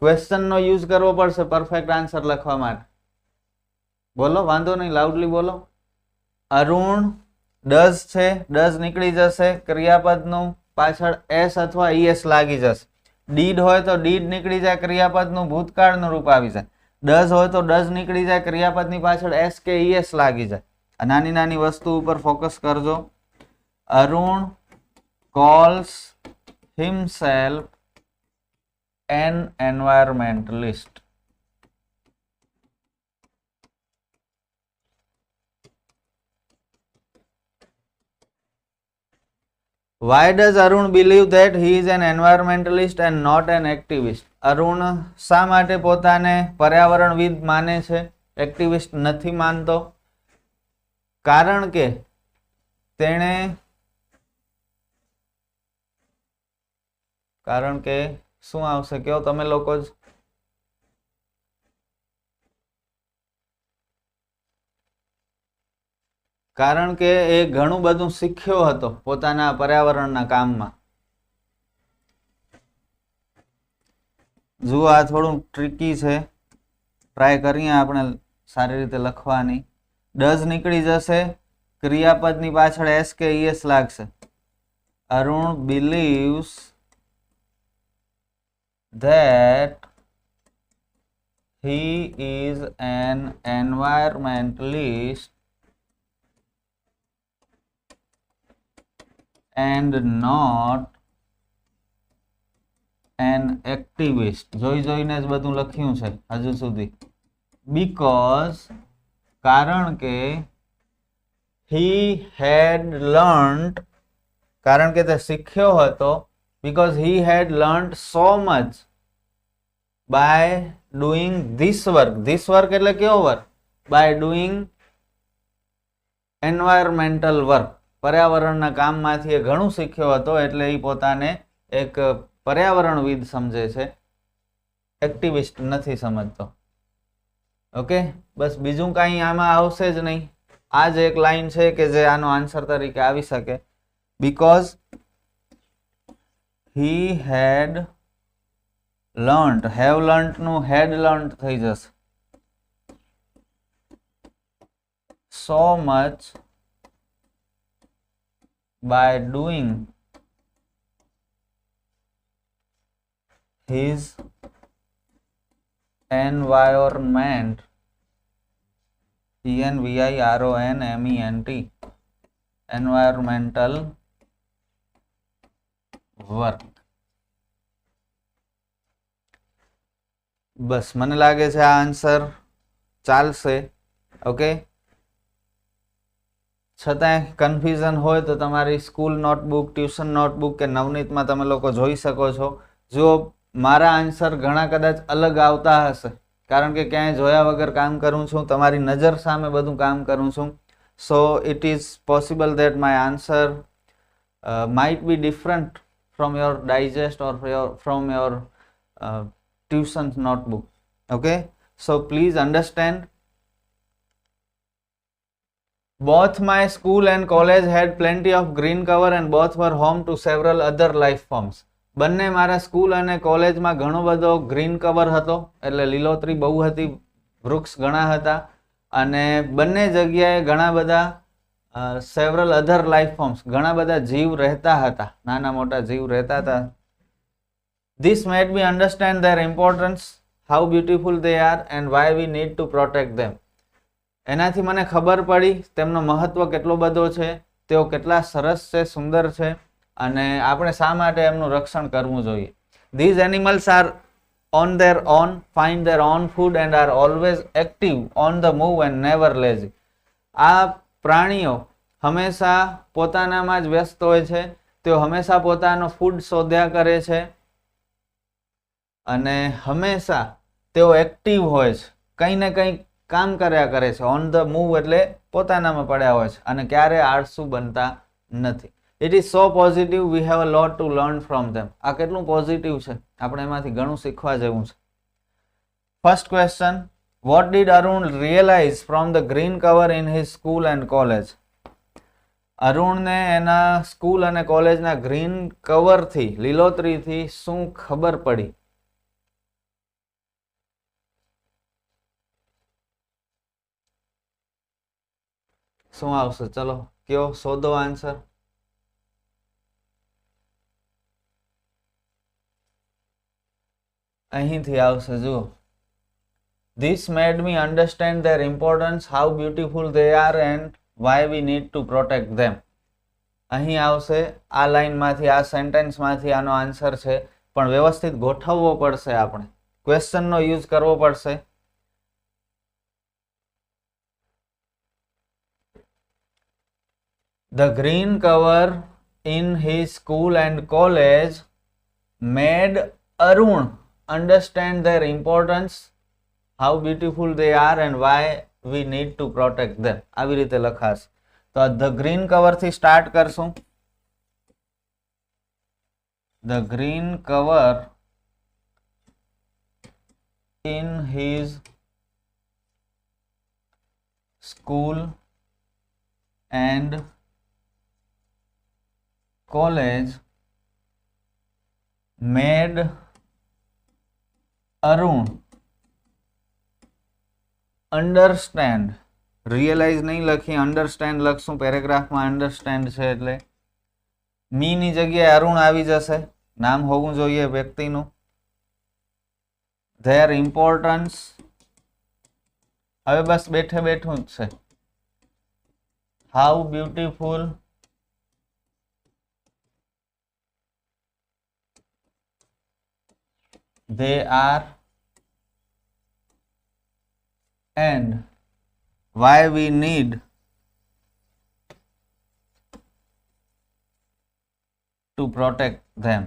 ક્વેશ્ચનનો યુઝ કરવો પડશે પરફેક્ટ આન્સર લખવા માટે. બોલો, વાંધો નહીં, લાઉડલી બોલો. અરુણ ડઝ છે, ડઝ નીકળી જશે, ક્રિયાપદનું પાછળ એસ અથવા ઈએસ લાગી જશે. ડીડ હોય તો ડીડ નીકળી જાય, ક્રિયાપદનું ભૂતકાળનું રૂપ આવી જાય. ડઝ હોય તો ડઝ નીકળી જાય, ક્રિયાપદની પાછળ એસ કે ઈએસ લાગી જાય. નાની નાની વસ્તુ ઉપર ફોકસ કરજો. Arun calls himself an environmentalist. Why does Arun believe that he is an environmentalist and not an activist? Arun શા માટે પોતાને પર્યાવરણવિદ માને છે, એક્ટિવિસ્ટ નથી માનતો? કારણ કે શું આવશે કયો તમે લોકો જ? કારણ કે એ ઘણું બધું શીખ્યો હતો પોતાના પર્યાવરણના કામમાં. જુઓ, આ થોડું ટ્રિકી છે, ટ્રાય કરીએ આપણે સારી રીતે લખવાની. ડઝ નીકળી જશે, ક્રિયાપદની પાછળ એસ કે ઈએસ લાગશે. Arun believes that he is an environmentalist and not an activist. જોઈને જ બધું લખ્યું છે હજુ સુધી. because, કારણ કે he had learned, કારણ કે તે શીખ્યો હતો. Because he had learned so much by doing this work. This work એટલે કેવો work? By doing environmental work. પર્યાવરણના કામમાંથી એ ઘણું શીખ્યો હતો, એટલે એ પોતાને એક પર્યાવરણવિદ સમજે છે, એક્ટિવિસ્ટ નથી સમજતો. ઓકે, બસ બીજું કાંઈ આમાં આવશે જ નહીં. આ જ એક લાઈન છે કે જે આનો આન્સર તરીકે આવી શકે. Because he had learnt, have learnt નું had learnt થઈ જશે. So much by doing his environment, environment, environmental work. બસ મને લાગે છે આ આન્સર ચાલશે. ઓકે, છતાંય કન્ફ્યુઝન હોય તો તમારી સ્કૂલ નોટબુક, ટ્યુશન નોટબુક કે નવનીતમાં તમે લોકો જોઈ શકો છો. જો મારા આન્સર ઘણા કદાચ અલગ આવતા હશે, કારણ કે ક્યાંય જોયા વગર કામ કરું છું, તમારી નજર સામે બધું કામ કરું છું. So it is possible that my answer might be different from your digest or from your tuition notebook. Okay, so please understand, both my school and college had plenty of green cover and both were home to several other life forms. બંને મારા school અને કોલેજમાં ઘણો બધો green cover હતો, એટલે લીલોતરી બહુ હતી, વૃક્ષ ઘણા હતા, અને બંને જગ્યાએ ઘણા બધા સેવરલ અધર લાઈફ ફોર્મ્સ, ઘણા બધા જીવ રહેતા હતા, નાના મોટા જીવ રહેતા હતા. This made me understand their importance, how beautiful they are and why we need to protect them. એનાથી મને ખબર પડી તેમનો મહત્વ કેટલો બધો છે, તેઓ કેટલા સરસ છે, સુંદર છે, અને આપણે શા માટે એમનું રક્ષણ કરવું જોઈએ. These animals are on their own, find their own food and are always active, on the move and never lazy. આ પ્રાણીઓ હંમેશા પોતાનામાં જ વ્યસ્ત હોય છે, તેઓ હંમેશા પોતાનો ફૂડ શોધ્યા કરે છે, અને હંમેશા તેઓ એક્ટિવ હોય છે, કંઈ ને કંઈ કામ કર્યા કરે છે. ઓન ધ મૂવ એટલે પોતાનામાં પડ્યા હોય છે, અને ક્યારે આળસુ બનતા નથી. It is so positive, we have a lot to learn from them. આ કેટલું પોઝિટિવ છે, આપણે એમાંથી ઘણું શીખવા જેવું છે. First question, what did Arun realize from the green cover in his school and college? અરુણને એના સ્કૂલ અને કોલેજના ગ્રીન કવરથી, લીલોતરીથી શું ખબર પડી? શું આવશે? ચલો કયો, શોધો આન્સર. અહીંથી આવશે, જુઓ. This made me understand their importance, how beautiful they are and why we need to protect them. અહીં આવશે, આ લાઈનમાંથી, આ સેન્ટેન્સમાંથી આનો આન્સર છે, પણ વ્યવસ્થિત ગોઠવવો પડશે, આપણે ક્વેશ્ચનનો યુઝ કરવો પડશે. The green cover in his school and college made Arun understand their importance, how beautiful they are and why we need to protect them. આવી રીતે લખાશે. તો the green cover થી સ્ટાર્ટ કરશું. The green cover in his school and college made Arun understand, realize નહીં લખી, understand લખશું, પેરેગ્રાફમાં understand છે એટલે મીની જગ્યાએ અરુણ આવી જશે, નામ હોવું જોઈએ વ્યક્તિનું. their importance, હવે બસ બેઠે બેઠું જ છે. how beautiful they are and why we need to protect them.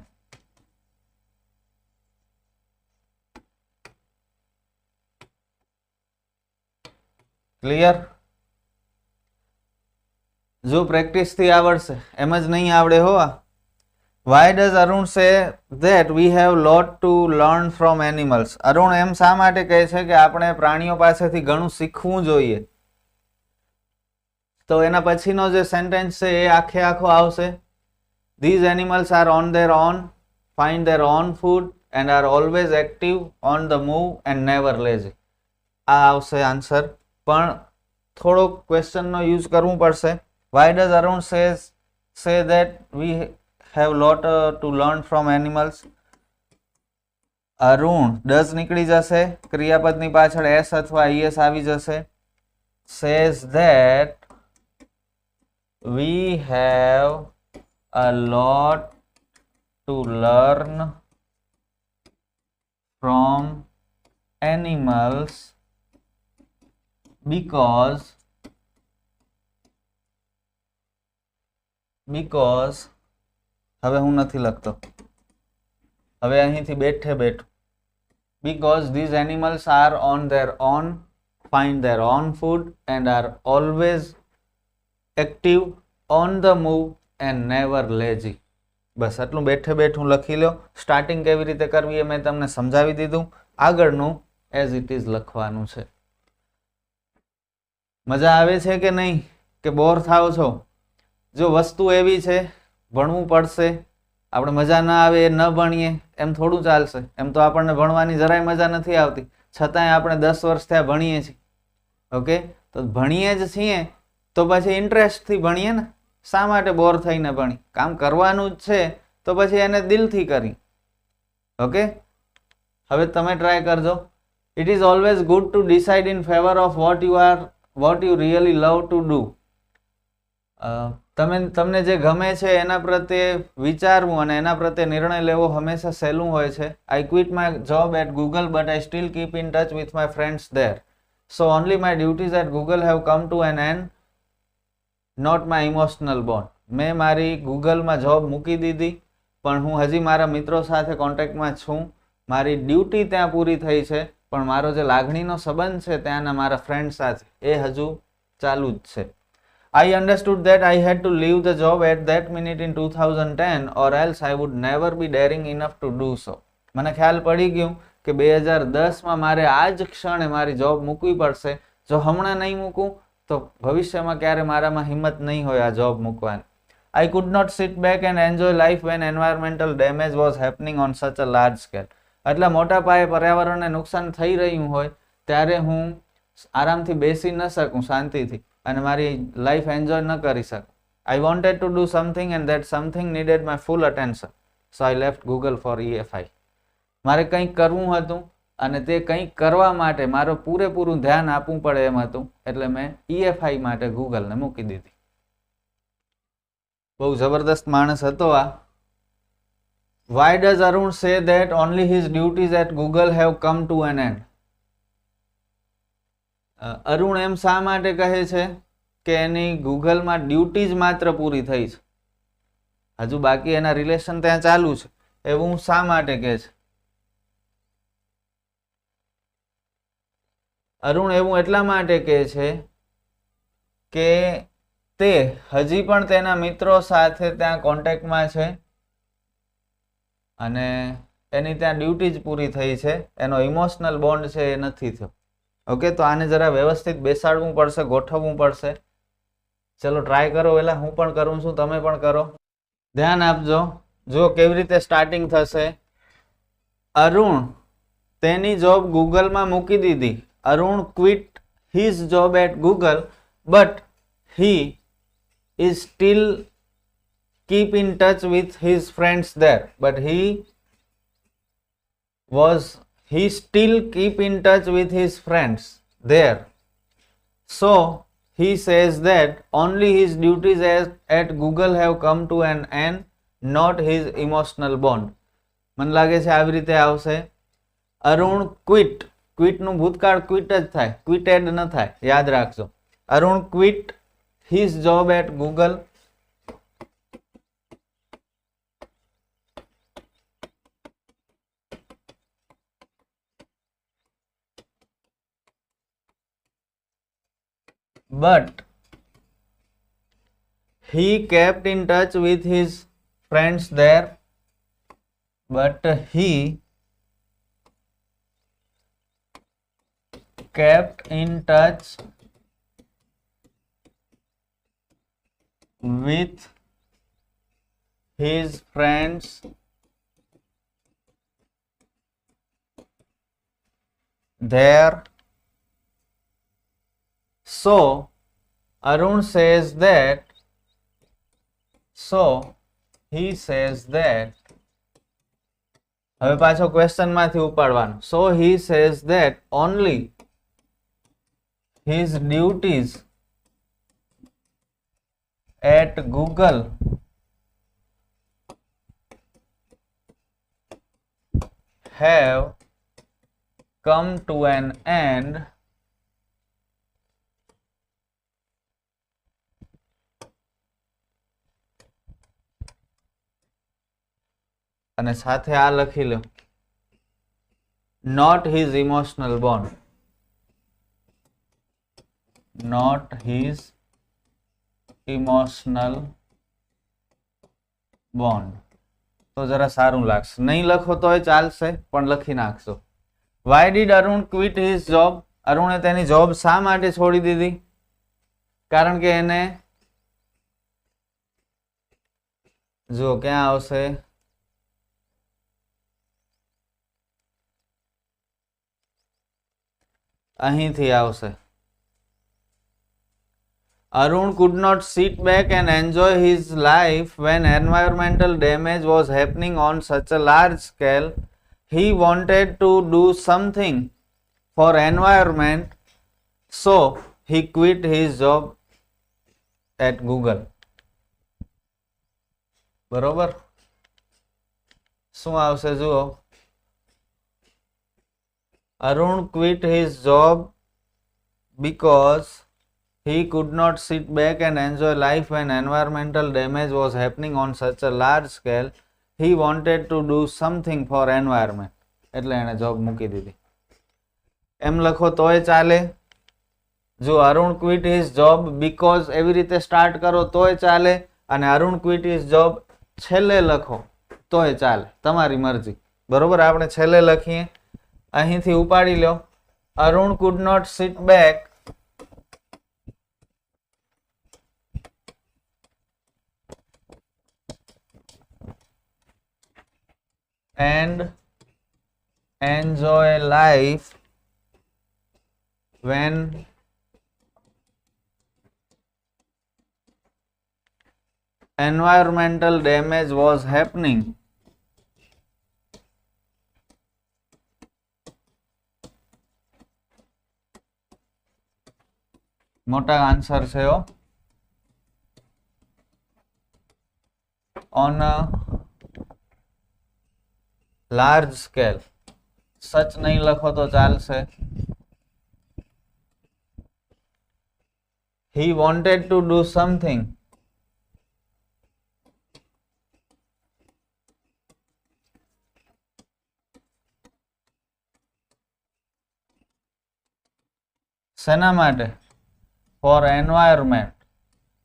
Clear? જો પ્રેક્ટિસ થી આવડશે, એમ જ નહીં આવડે હો. Why does Arun say that we have lot to learn from animals? Arun એમ શા માટે કહે છે કે આપણે પ્રાણીઓ પાસેથી ઘણું શીખવું જોઈએ? તો એના પછીનો જે સેન્ટેન્સ છે એ આખો આવશે. These animals are on their own, find their own food and are always active, on the move and never lazy. આ આવશે આન્સર. પણ થોડો ક્વેશ્ચનનો યુઝ કરવું પડશે. Why does Arun say that we have lot to learn from animals? Arun does નીકળી જશે, ક્રિયાપદની પાછળ s અથવા es આવી જશે. says that we have a lot to learn from animals because હવે હું નથી લખતો, હવે અહીંથી બેઠે because these animals are on their own, find their own food and are always active, on the move and never lazy. બસ આટલું બેઠે બેઠું લખી લો. સ્ટાર્ટિંગ કેવી રીતે કરવી એ મેં તમને સમજાવી દીધું. આગળનું એઝ ઇટ ઇઝ લખવાનું છે. મજા આવે છે કે નહીં, કે બોર થાવ છો? જો વસ્તુ એવી છે, ભણવું પડશે, આપણે મજા ના આવે એ ન ભણીએ એમ થોડું ચાલશે. એમ તો આપણને ભણવાની જરાય મજા નથી આવતી, છતાંય આપણે 10 વર્ષ થયા ભણીએ છીએ. ઓકે, તો ભણીએ જ છીએ તો પછી ઇન્ટરેસ્ટથી ભણીએ ને. શા માટે બોર થઈને ભણી? કામ કરવાનું જ છે તો પછી એને દિલથી કરી. ઓકે, હવે તમે ટ્રાય કરજો. It is always good to decide in favour of what you really love to do. તમને જે ગમે છે એના પ્રત્યે વિચારવું અને એના પ્રત્યે નિર્ણય લેવો હંમેશા સહેલું હોય છે. I quit my job at Google but I still keep in touch with my friends there. So only my duties at Google have come to an end, not my emotional bond. મેં મારી ગૂગલમાં job મૂકી દીધી, પણ હું હજી મારા મિત્રો સાથે કોન્ટેક્ટમાં છું. મારી ડ્યુટી ત્યાં પૂરી થઈ છે, પણ મારો જે લાગણીનો સંબંધ છે ત્યાંના મારા ફ્રેન્ડ સાથે એ હજુ ચાલુ જ છે. I understood that I had to leave the job at that minute in 2010 or else I would never be daring enough to do so. મને ખ્યાલ પડી ગયું કે 2010માં મારે આ જ ક્ષણે મારી જોબ મૂકવી પડશે. જો હમણાં નહીં મૂકું તો ભવિષ્યમાં ક્યારે મારામાં હિંમત નહીં હોય આ જોબ મૂકવાની. I could not sit back and enjoy life when environmental damage was happening on such a large scale. એટલા મોટા પાયે પર્યાવરણને નુકસાન થઈ રહ્યું હોય ત્યારે હું આરામથી બેસી ન શકું શાંતિથી અને મારી લાઈફ એન્જોય ન કરી શકું. I wanted to do something and that something needed my full attention, so I left Google for EFI. મારે કંઈક કરવું હતું અને તે કંઈક કરવા માટે મારું પૂરેપૂરું ધ્યાન આપવું પડે એમ હતું, એટલે મેં EFI માટે ગૂગલને મૂકી દીધી. બહુ જબરદસ્ત માણસ હતો આ. Why does Arun say that only his duties at Google have come to an end? Arun એમ શા માટે કહે છે કે એની ગૂગલમાં ડ્યુટીઝ માત્ર પૂરી થઈ છે, હજુ બાકી એના રિલેશન ત્યાં ચાલુ છે, એવું શા માટે કહે છે? અરુણ એવું એટલા માટે કહે છે કે તે હજી પણ તેના મિત્રો સાથે ત્યાં કોન્ટેક્ટમાં છે અને એની ત્યાં ડ્યુટી જ પૂરી થઈ છે, એનો ઇમોશનલ બોન્ડ છે એ નથી થયો. ઓકે, તો આને જરા વ્યવસ્થિત બેસાડવું પડશે, ગોઠવવું પડશે. ચલો ટ્રાય કરો. પહેલા હું પણ કરું છું, તમે પણ કરો. ધ્યાન આપજો. જો કેવી રીતે સ્ટાર્ટિંગ થશે. અરુણ તેની જોબ ગૂગલમાં મૂકી દીધી. Arun quit his job at Google but he is still keep in touch with his friends there, but he still keep in touch with his friends there. So he says that only his duties at Google have come to an end, not his emotional bond. મને લાગે છે આવી રીતે આવશે. Arun quit નું ભૂતકાળ quit જ થાય, ક્વિટેડ ન થાય, યાદ રાખજો. Arun quit his job at Google but he kept in touch with his friends there. But he kept in touch with his friends there. So Arun says that, so he says that, હવે પાછો question માંથી ઉપાડવાનું. So he says that only his duties at Google have come to an end અને સાથે આ લખી લો, not his emotional bond, not his emotional bond. તો જરા સારું લાગશે. નહીં લખો તોય ચાલશે પણ લખી નાખશો. Why did Arun quit his job? અરુણે તેની જોબ શા માટે છોડી દીધી? કારણ કે એને, જો ક્યાં આવશે, અહીંથી આવશે. Arun could not sit back and enjoy his life when environmental damage was happening on such a large scale. He wanted to do something for environment, so he quit his job at Google. બરોબર? શું આવશે જુઓ. Arun quit his job because he could not sit back and enjoy life when environmental damage was happening on such a large scale. He wanted to do something for environment. એટલે એને job મૂકી દીધી. એમ લખો તોય ચાલે. જો Arun quit his job because એવી રીતે સ્ટાર્ટ કરો તોય ચાલે, અને અરુણ ક્વિટ હિઝ જોબ છેલ્લે લખો તોય ચાલે, તમારી મરજી. બરોબર? આપણે છેલ્લે લખીએ, અહીંથી ઉપાડી લો. Arun could not sit back and enjoy life when environmental damage was happening. મોટા આન્સર છે on a large scale. સચ નહીં લખો તો ચાલશે. He wanted to do something શેના માટે? ફોર એન્વાયરમેન્ટ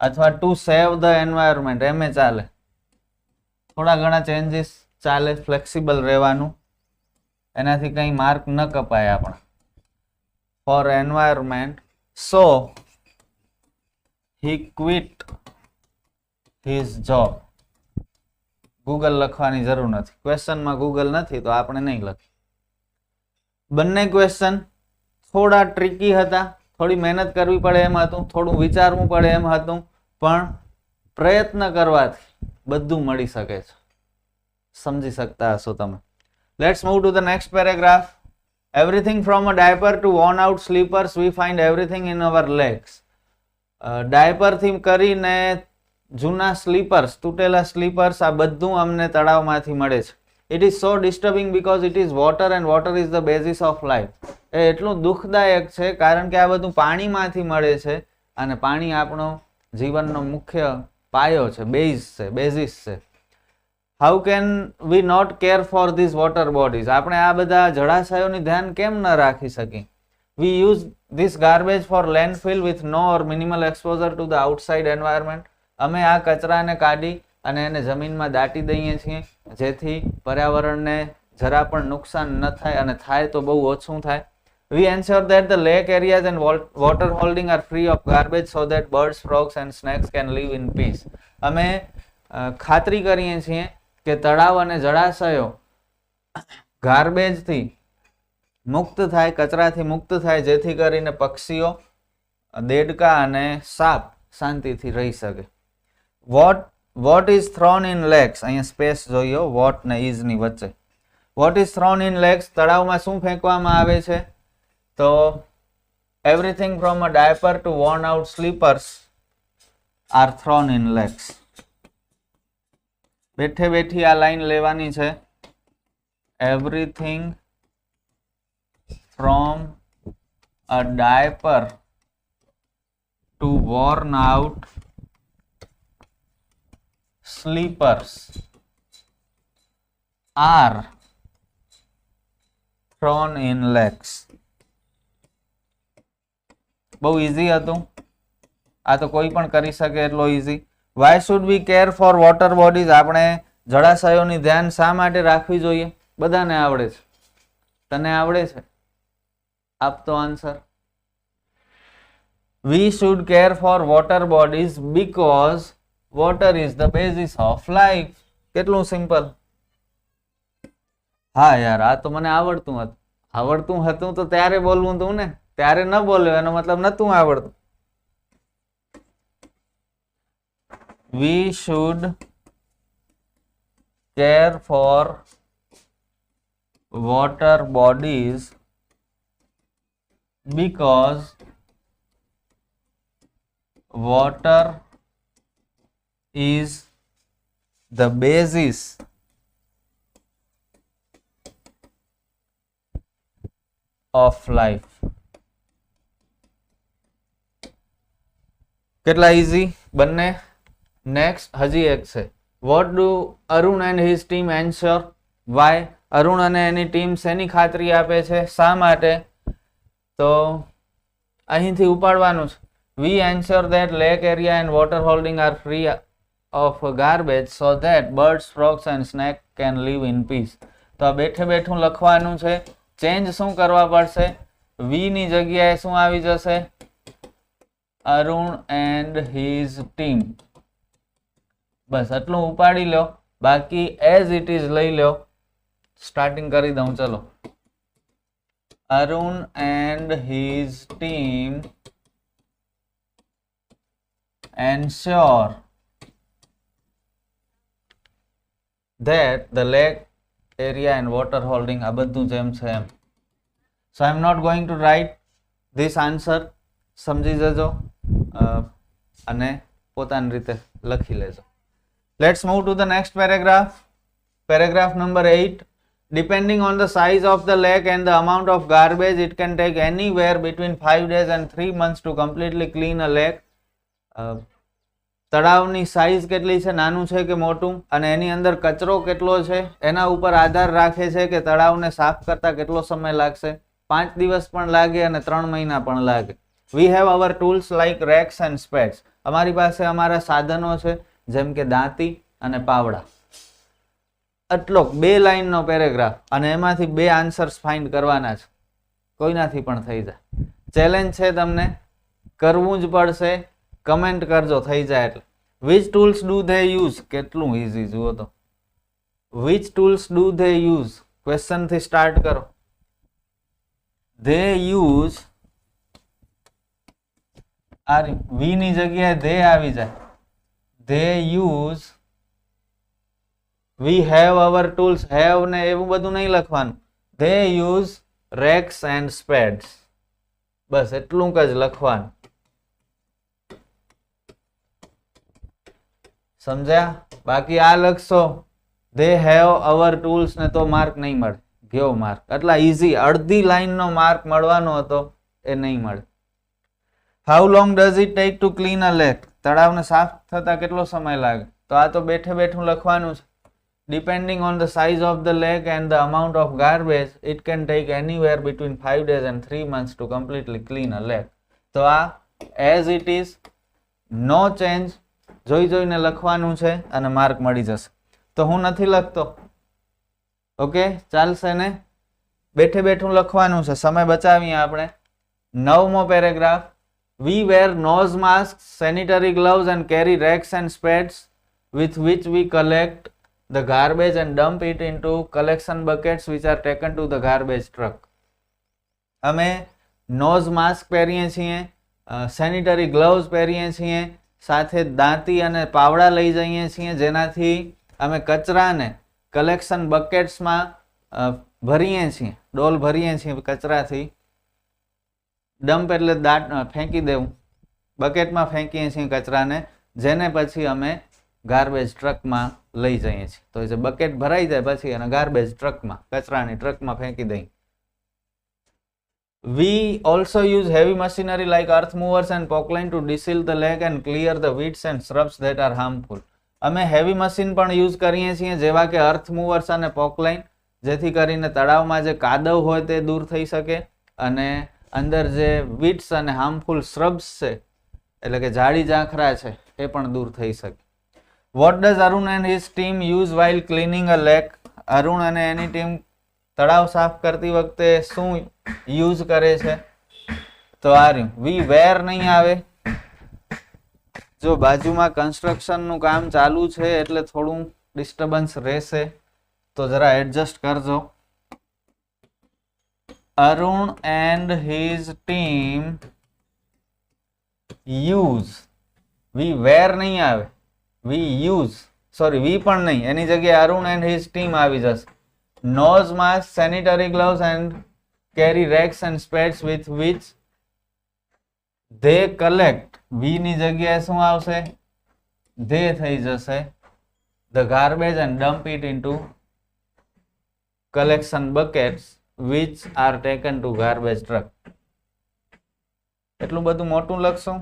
અથવા ટુ સેવ ધ એન્વાયરમેન્ટ, એમે ચાલે. થોડા ઘણા ચેન્જીસ ચાલે, ફ્લેક્સિબલ રહેવાનું, એનાથી કંઈ માર્ક ન કપાય આપણા. ફોર એન્વાયરમેન્ટ, સો હી ક્વિટ હિઝ જોબ. ગૂગલ લખવાની જરૂર નથી, ક્વેશ્ચનમાં ગૂગલ નથી તો આપણે નહીં લખીએ. બંને ક્વેશ્ચન થોડા ટ્રિકી હતા, થોડી મહેનત કરવી પડે એમ હતું, થોડું વિચારવું પડે એમ હતું, પણ પ્રયત્ન કરવાથી બધું મળી શકે છે. સમજી શકતા હશો તમે. Let's move to the next paragraph. Everything from a diaper to worn out slippers we find everything in our legs. ડાયપરથી કરીને જૂના સ્લીપર્સ, તૂટેલા સ્લીપર્સ, આ બધું અમને તળાવમાંથી મળે છે. It is so disturbing because it is water and water is the basis of life. એ એટલું દુઃખદાયક છે કારણ કે આ બધું પાણીમાંથી મળે છે, અને પાણી આપણો જીવનનો મુખ્ય પાયો છે, બેઝિસ છે. How can we not care for this water bodies. આપણે આ બધા જળાશયોની ધ્યાન કેમ ન રાખી શકીએ? We use this garbage for landfill with no or minimal exposure to the outside environment. અમે આ કચરાને કાઢી અને એને જમીનમાં દાટી દઈએ છીએ જેથી પર્યાવરણને જરા પણ નુકસાન ન થાય અને થાય તો બહુ ઓછું થાય. We ensure that the lake areas and water holding are free of garbage so that birds, frogs and snakes can live in peace. અમે ખાતરી કરીએ છીએ કે તળાવ અને જળાશયો ગાર્બેજથી મુક્ત થાય, કચરાથી મુક્ત થાય જેથી કરીને પક્ષીઓ, દેડકા અને સાપ શાંતિથી રહી શકે. What is thrown in lakes? અહીંયા સ્પેસ જોઈઓ what ને is ની વચ્ચે. What is thrown in lakes? તળાવમાં શું ફેંકવામાં આવે છે? તો everything from a diaper to worn out slippers are thrown in lakes. બેઠે બેઠી આ લાઈન લેવાની છે. Everything from a diaper to worn out slippers are thrown in lakes. બહુ ઈઝી હતું, આ તો કોઈ પણ કરી શકે એટલો easy. Why should we care for water bodies? આપણે જળાશયોની ધ્યાન શા માટે રાખવી જોઈએ? બધાને આવડે છે, તને આવડે છે? આપતો answer. We should care for water bodies because water is the basis of life. કેટલું સિમ્પલ. હા યાર, આ તો મને આવડતું હતું તો ત્યારે બોલવું હતું ને, ત્યારે ન બોલ્યો એનો મતલબ નતું આવડતું. We should care for water bodies because water is the basis of life. કેટલા ઈઝી બંને. નેક્સ્ટ હજી એક છે. What do Arun and his team ensure? Why? Arun અને એની ટીમ શેની ખાતરી આપે છે? શા માટે? તો અહીંથી ઉપાડવાનું છે. We ensure that lake area and water holding are free of garbage so that birds, frogs and snakes can live in peace. તો આ બેઠે બેઠું લખવાનું છે. ચેન્જ શું કરવા પડશે? V ની જગ્યાએ શું આવી જશે? Arun and his team. બસ આટલું ઉપાડી લો, બાકી એઝ ઇટ ઇઝ લઈ લો. સ્ટાર્ટિંગ કરી દઉં, ચલો. Arun and his team ensure that the lake area and water holding આ બધું જેમ છે એમ. So I am not going to write this answer. સમજી જજો અને પોતાની રીતે લખી લેજો. Let's move to the next paragraph. Paragraph number 8. Depending on the size of the lake and the amount of garbage, it can take anywhere between 5 days and 3 months to completely clean a lake. તળાવની size કેટલી છે, નાનું છે કે મોટું, અને એની અંદર કચરો કેટલો છે એના ઉપર આધાર રાખે છે કે તળાવને સાફ કરતા કેટલો સમય લાગશે. 5 દિવસ પણ લાગે અને 3 મહિના પણ લાગે. We have our tools like racks and spades. અમારી પાસે અમારા સાધનો છે જેમ કે દાંતી અને પાવડા. આટલો 2 લાઈનનો પેરેગ્રાફ અને એમાંથી 2 આન્સર્સ ફાઇન્ડ કરવાના છે. કોઈનાથી પણ થઈ જાય. ચેલેન્જ છે, તમને કરવું જ પડશે. કમેન્ટ કરજો થઈ જાય એટલે. Which tools do they use? કેટલું ઈઝી જુઓ તો. Which tools do they use? Question થી સ્ટાર્ટ કરો. They use, આ V ની જગ્યાએ they આવી જાય. They use, we have our tools. have ને એવું બધું નહીં લખવાનું. They use racks and spades. બસ એટલું જ લખવાનું. સમજ્યા? બાકી આ લખશો they have our tools ને તો માર્ક નહીં મળે. ગયો માર્ક. એટલા ઈઝી. અડધી લાઈનનો માર્ક મળવાનો હતો એ નહીં મળે. How long does it take to clean a lake? તળાવને સાફ થતા કેટલો સમય લાગે? તો આ તો બેઠે બેઠું લખવાનું છે. Depending on the size of the lake and the amount of garbage, it can take anywhere between 5 days and 3 months to completely clean a lake. તો આ as it is, no change, જોઈને લખવાનું છે અને માર્ક મળી જશે. તો હું નથી લખતો. ઓકે, ચાલશે ને? બેઠું લખવાનું છે, સમય બચાવીએ આપણે. 9મો paragraph. We wear nose masks, sanitary gloves and carry rakes and spades with which we collect the garbage and dump it into collection buckets which are taken to the garbage truck. અમે nose mask પહેરીએ છીએ, sanitary gloves પહેરીએ છીએ, સાથે દાંતી અને પાવડા લઈ જઈએ છીએ જેનાથી અમે કચરાને કલેક્શન બકેટ્સમાં ભરીએ છીએ, ડોલ ભરીએ છીએ કચરાથી. ડમ્પ એટલે ફેંકી દેવું, બકેટમાં ફેંકીએ છીએ કચરાને, જેને પછી અમે ગાર્બેજ ટ્રકમાં લઈ જઈએ છીએ. તો જે બકેટ ભરાઈ જાય પછી અને ગાર્બેજ ટ્રકમાં, કચરાની ટ્રકમાં ફેંકી દઈએ. We also use heavy machinery like earth movers and pockline to deseal the lake and clear the weeds and shrubs that are harmful. અમે હેવી મશીન પણ યુઝ કરીએ છીએ જેવા કે અર્થ મૂવર્સ અને પોકલાઇન, જેથી કરીને તળાવમાં જે કાદવ હોય તે દૂર થઈ શકે અને અંદર જે વીડ્સ અને હાર્મફુલ શ્રબ્સ છે એટલે કે ઝાડી ઝાંખરા છે એ પણ દૂર થઈ શકે. What does Arun and his team use while cleaning a lake? Arun અને એની ટીમ તળાવ સાફ કરતી વખતે શું યુઝ કરે છે? તો આ રહ્યું. વી વેર નહીં આવે. જો બાજુમાં કન્સ્ટ્રક્શનનું કામ ચાલુ છે એટલે થોડું ડિસ્ટર્બન્સ રહેશે, તો જરા એડજસ્ટ કરજો. Arun and his team use. વી વેર નહીં આવે, વી યુઝ, સોરી વી પણ નહીં, એની જગ્યાએ અરુણ એન્ડ હિઝ ટીમ આવી જશે. Nose mask, sanitary gloves and carry rakes and spades with which they collect. We ની જગ્યાએ શું આવશે? ધે થઈ જશે. The garbage and dump it into collection buckets which are taken to garbage truck. એટલું બધું મોટું લખશું.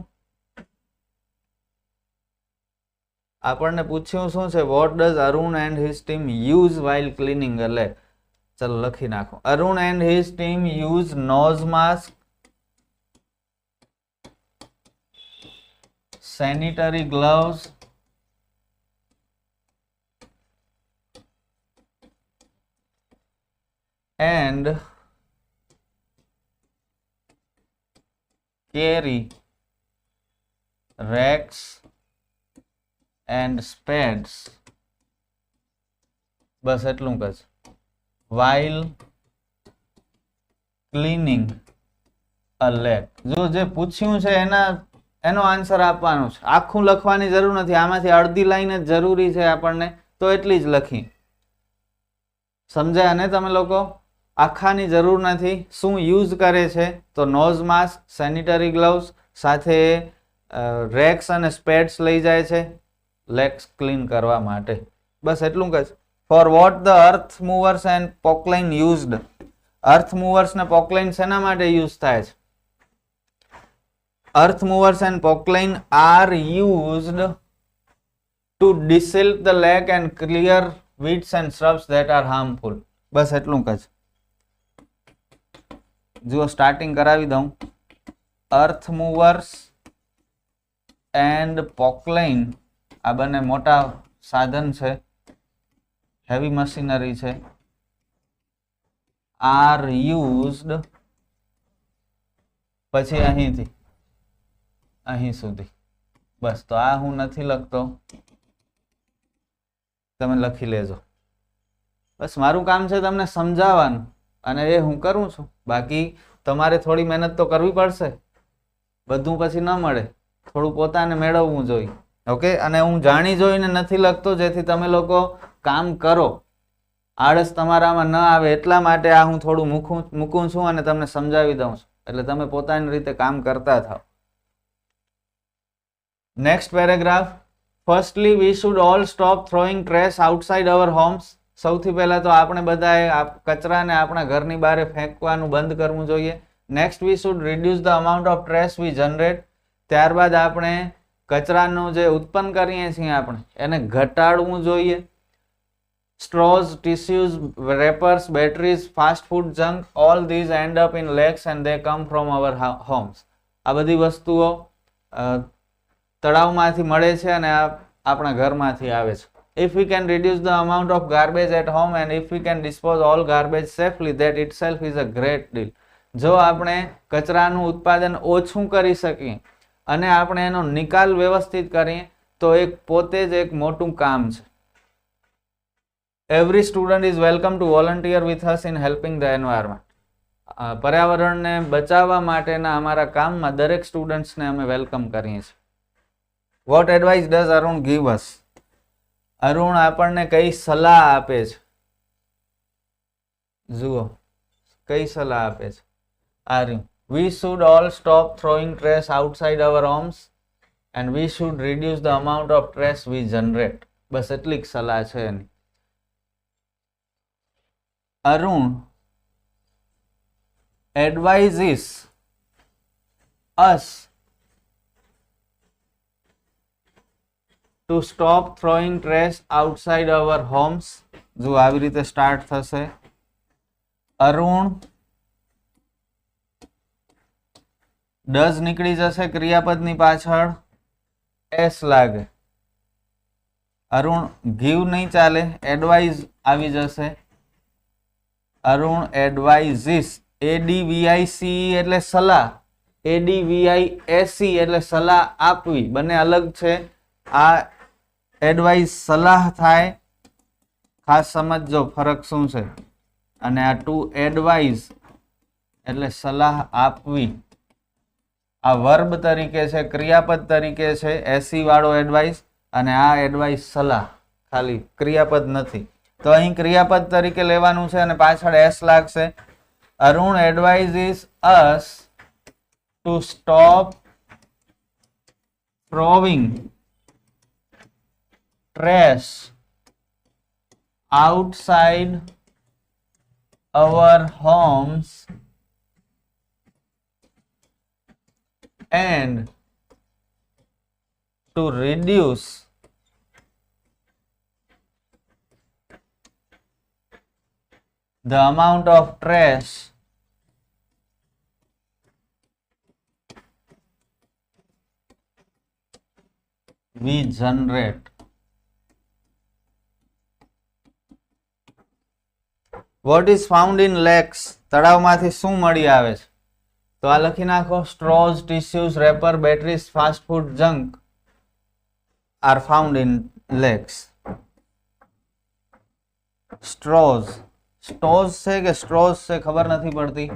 આપણને પૂછ્યું શું છે? what does Arun and his team use while cleaning a lake? ચલો લખી નાખો. Arun and his team use nose mask, sanitary gloves, and carry rakes and spades. બસ એટલું જ. while cleaning a lake. જો જે પૂછ્યું છે એનો આન્સર આપવાનો છે. આખું લખવાની જરૂર નથી, આમાંથી અડધી લાઈન જ જરૂરી છે આપણને, તો એટલી જ લખી. સમજાયા ને તમે લોકો? આખાની જરૂર નથી. શું યુઝ કરે છે? તો નોઝ માસ્ક, સેનિટરી ગ્લવ્સ, સાથે રેક્સ અને સ્પેડ્સ લઈ જાય છે લેક્સ ક્લીન કરવા માટે. બસ એટલું જ. For what the earth movers and Poclain used. Earth movers ને પોકલાઇન શેના માટે યુઝ થાય છે? Earth movers and Poclain are used to desilt the lake and clear weeds and shrubs that are harmful. બસ એટલું જ. જુઓ સ્ટાર્ટિંગ કરાવી દઉં. અર્થ મૂવર્સ એન્ડ પોકલાઇન આ બંને મોટા સાધન છે, હેવી મશીનરી છે. આર યુઝડ, પછી અહીંથી અહીં સુધી. બસ તો આ હું નથી લખતો, તમે લખી લેજો. બસ મારું કામ છે તમને સમજાવવાનું અને એ હું કરું છું. બાકી તમારે થોડી મહેનત તો કરવી પડશે, બધું પછી ન મળે, થોડું પોતાને મેળવવું જોઈએ. ઓકે, અને હું જાણી જોઈને નથી લખતો જેથી તમે લોકો કામ કરો, આળસ તમારામાં ન આવે એટલા માટે આ હું થોડું મૂકું છું અને તમને સમજાવી દઉં છું, એટલે તમે પોતાની રીતે કામ કરતા થાઓ. Next paragraph. Firstly, we should all stop throwing trash outside our homes. સૌથી પહેલા તો આપણે બધાએ કચરાને આપણા ઘરની બહાર ફેંકવાનું બંધ કરવું જોઈએ. Next, we should reduce the amount of trash we generate. ત્યારબાદ આપણે કચરાનું જે ઉત્પન્ન કરીએ છીએ આપણે એને ઘટાડવું જોઈએ. straws, tissues, wrappers, batteries, fast food junk, all these end up in lakes and they come from our homes. આ બધી વસ્તુઓ તળાવમાંથી મળે છે અને આપણા ઘરમાંથી આવે છે. If we can reduce the amount of garbage at home and if we can dispose all garbage safely, that itself is a great deal. જો આપણે કચરાનું ઉત્પાદન ઓછું કરી શકીએ અને આપણે એનો નિકાલ વ્યવસ્થિત કરીએ તો એક પોતે જ એક મોટું કામ છે. Every student is welcome to volunteer with us in helping the environment. પર્યાવરણને બચાવવા માટેના અમારા કામમાં દરેક સ્ટુડન્ટ્સને અમે વેલકમ કરીએ છીએ. What advice does Arun give us? Arun આપણને કઈ સલાહ આપે છે? જુઓ કઈ સલાહ આપે છે. આર્યુ, we should all stop throwing trash outside our homes and we should reduce the amount of trash we generate. બસ એટલી જ સલાહ છે એની. Arun advises us to stop throwing trash outside our homes. જો આવી રીતે સ્ટાર્ટ થશે. અરુણ ડઝ નીકળી જશે ક્રિયાપદની પાછળ, એસ લાગે. અરુણ ગીવ નહીં ચાલે, એડવાઇઝ આવી જશે. અરુણ એડવાઇઝિસ, ADVICE એટલે સલાહ, ADVISE એટલે સલાહ આપવી, બંને અલગ છે. આ એડવાઇઝ સલાહ થાય, ખાસ સમજજો ફરક શું છે. અને આ ટુ એડવાઇઝ એટલે સલાહ આપવી. આ વર્બ તરીકે છે, ક્રિયાપદ તરીકે છે એસી વાળો એડવાઇઝ, અને આ એડવાઇઝ સલાહ, ખાલી ક્રિયાપદ નથી. તો અહીં ક્રિયાપદ તરીકે લેવાનું છે અને પાછળ એસ લાગશે. Arun advises us to stop throwing trash outside our homes and to reduce the amount of trash we generate. What is found in lakes? તળાવમાંથી શું મળી આવે છે? તો આ લખી નાખો. straws, tissues, wrapper, batteries, fast food junk are found in lakes. straws, સ્ટોઝ છે કે સ્ટ્રોઝ છે ખબર નથી પડતી.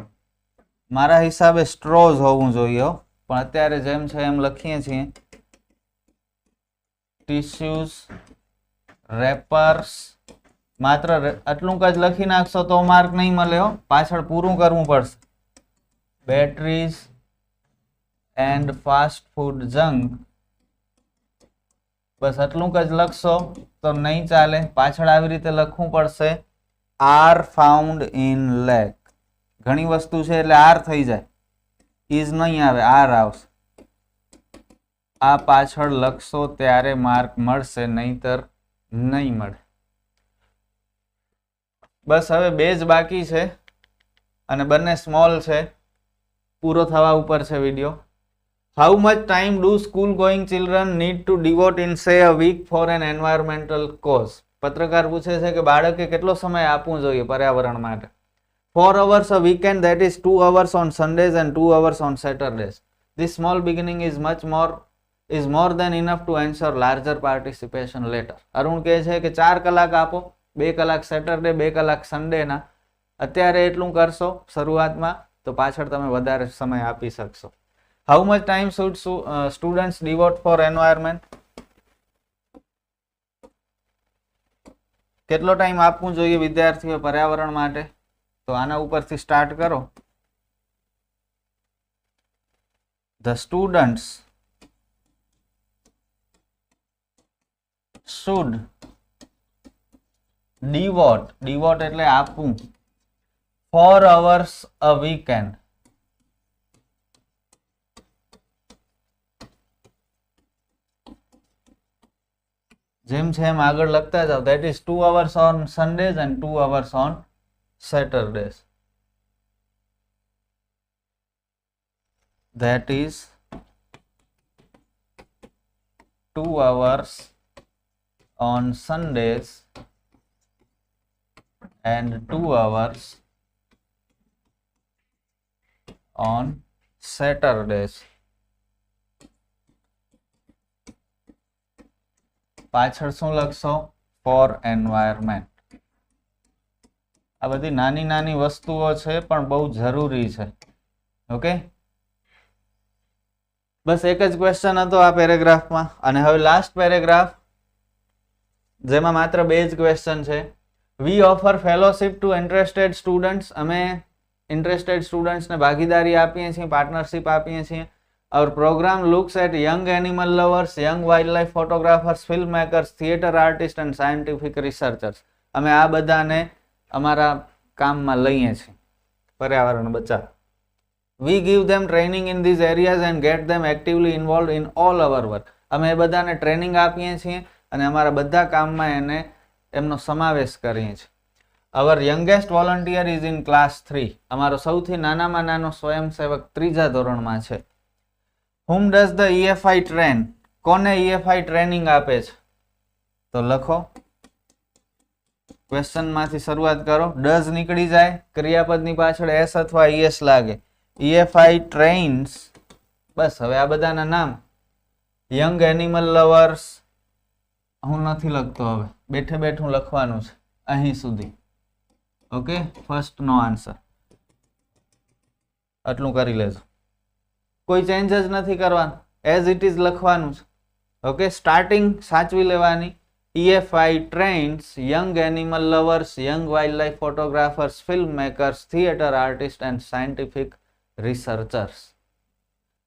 મારા હિસાબે સ્ટ્રોઝ હોવું જોઈએ, પણ અત્યારે જેમ છે એમ લખીએ છીએ. ટિશ્યુઝ, રેપર્સ, માત્ર આટલું જ લખી નાખશો તો માર્ક નહીં મળે, પાછળ પૂરું કરવું પડશે. Batteries and fast food junk, બસ આટલું જ લખશો તો નહીં ચાલે, પાછળ આવી રીતે લખવું પડશે. Are found in lake. ઘણી વસ્તુ છે એટલે આર થઈ જાય, ઇઝ નહીં આવે, આર આવશે. આ પાછળ લખશો ત્યારે માર્ક મળશે, નહીતર નહીં મળે. બસ હવે બે જ બાકી છે અને બંને સ્મોલ છે, પૂરો થવા ઉપર છે video. How much time do school going children need to devote in say a week for an environmental cause? પત્રકાર પૂછે છે કે બાળકે કેટલો સમય આપવું જોઈએ પર્યાવરણ માટે. 4 hours a weekend, that is 2 hours on Sundays and 2 hours on Saturdays. This small beginning is more than enough to ensure larger participation later. Arun કહે છે કે 4 કલાક આપો, 2 કલાક સેટરડે, 2 કલાક સન્ડેના. અત્યારે એટલું કરશો શરૂઆતમાં તો પાછળ તમે વધારે સમય આપી શકશો. How much time should students devote four environment? કેટલો ટાઈમ આપવું જોઈએ વિદ્યાર્થીઓ પર્યાવરણ માટે? તો આના ઉપરથી સ્ટાર્ટ કરો. The students should devote એટલે આપવું, 4 hours a weekend જેમ છે એમ આગળ લખતા જાઓ. That is 2 hours on Sundays and 2 hours on Saturdays. That is 2 hours on Sundays and 2 hours on Saturdays. પાછળ શું લખશો? Four environment. આ બધી નાની નાની વસ્તુઓ છે પણ બહુ જરૂરી છે. ઓકે, બસ એક જ ક્વેશ્ચન હતો આ પેરેગ્રાફમાં. અને હવે લાસ્ટ પેરેગ્રાફ જેમાં માત્ર 2 જ ક્વેશ્ચન છે. We offer fellowship to interested students. અમે ઇન્ટરેસ્ટેડ સ્ટુડન્ટ્સને ભાગીદારી આપીએ છીએ, પાર્ટનરશિપ આપીએ છીએ. Our program looks at young animal lovers, young wildlife photographers, filmmakers, theatre artists and scientific researchers. અમે આ બધાને અમારા કામમાં લઈએ છીએ પર્યાવરણ બચાવ. We give them training in these areas and get them actively involved in all our work. અમે એ બધાને ટ્રેનિંગ આપીએ છીએ અને અમારા બધા કામમાં એને એમનો સમાવેશ કરીએ છીએ. Our youngest volunteer is in class 3. અમારો સૌથી નાનામાં નાનો સ્વયંસેવક 3જા ધોરણમાં છે. Whom does the EFI train? કોને EFI ટ્રેનિંગ આપે છે? તો લખો, ક્વેશ્ચન માંથી શરૂઆત કરો. ડઝ નીકળી જાય, ક્રિયાપદની પાછળ એસ અથવા ઈએસ લાગે. EFI trains, બસ હવે આ બધાના નામ. યંગ એનિમલ લવર્સ હું નથી લખતો, હવે બેઠે બેઠું લખવાનું છે અહીં સુધી. ઓકે, ફર્સ્ટ નો આન્સર. આટલું કરી લેજો, કોઈ ચેન્જ જ નથી કરવાનું, એઝ ઇટ ઇઝ લખવાનું છે. ઓકે, સ્ટાર્ટિંગ સાચવી લેવાની. EFI trains young animal lovers, young wildlife photographers, filmmakers, theatre artists and scientific researchers.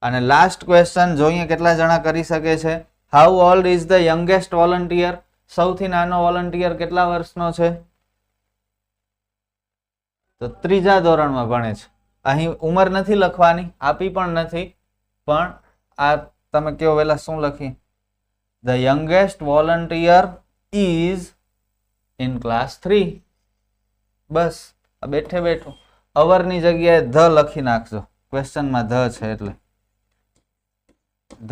અને લાસ્ટ ક્વેશ્ચન જોઈએ કેટલા જણા કરી શકે છે. How old is the youngest volunteer? સૌથી નાનો વોલન્ટિયર કેટલા વર્ષનો છે? તો 3જા ધોરણમાં ભણે છે. અહીં ઉંમર નથી લખવાની, આપી પણ નથી, પણ આ તમે કયો વેલા શું લખી? The youngest volunteer is in class 3. બસ બેઠે બેઠું અવરની જગ્યાએ ધ લખી નાખજો, ક્વેશ્ચનમાં ધ છે એટલે.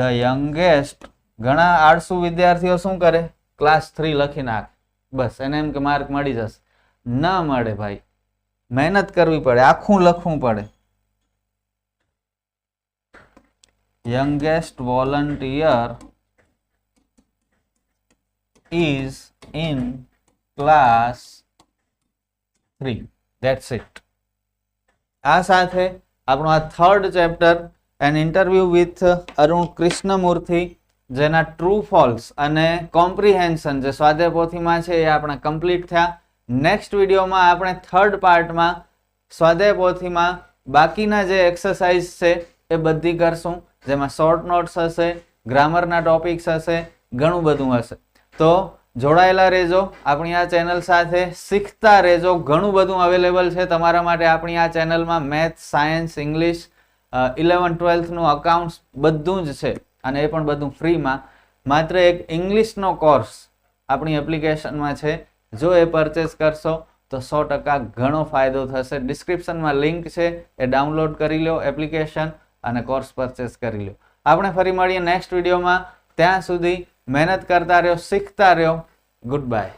The youngest, ઘણા આળસુ વિદ્યાર્થીઓ શું કરે? ક્લાસ 3 લખી નાખે, બસ એને એમ કે માર્ક મળી જશે. ન મળે ભાઈ, મહેનત કરવી પડે, આખું લખવું પડે. youngest volunteer is in class 3. That's it. આ સાથે આપણું આ 3rd chapter an interview with Arun Krishnamurthy, જેના ટ્રુ ફોલ્સ અને કોમ્પ્રિહેન્શન જે સ્વાધ્યાય પોથીમાં છે એ આપણે કમ્પ્લીટ થયા. નેક્સ્ટ વિડીયોમાં આપણે 3rd પાર્ટમાં સ્વાધ્યાય પોથીમાં બાકીના જે એક્સરસાઇઝ છે એ બધી કરશું, જેમાં શોર્ટ નોટ્સ હશે, ગ્રામરના ટોપિક્સ હશે, ઘણું બધું હશે. તો જોડાયેલા રહેજો આપણી આ ચેનલ સાથે, શીખતા રહેજો. ઘણું બધું અવેલેબલ છે તમારા માટે આપણી આ ચેનલમાં. મેથ્સ, સાયન્સ, ઇંગ્લિશ, 11-12 નું અકાઉન્ટ્સ બધું જ છે, અને એ પણ બધું ફ્રીમાં. માત્ર એક ઇંગ્લિશનો કોર્સ આપણી એપ્લિકેશનમાં છે. જો એ પરચેસ કરશો તો 100% ઘણો ફાયદો થશે. ડિસ્ક્રિપ્શનમાં લિંક છે, એ ડાઉનલોડ કરી લો એપ્લિકેશન અને કોર્સ પરચેસ કરી લો. આપણે ફરી મળીએ નેક્સ્ટ વિડીયોમાં. ત્યાં સુધી મહેનત કરતા રહ્યો, શીખતા રહ્યો. Good bye.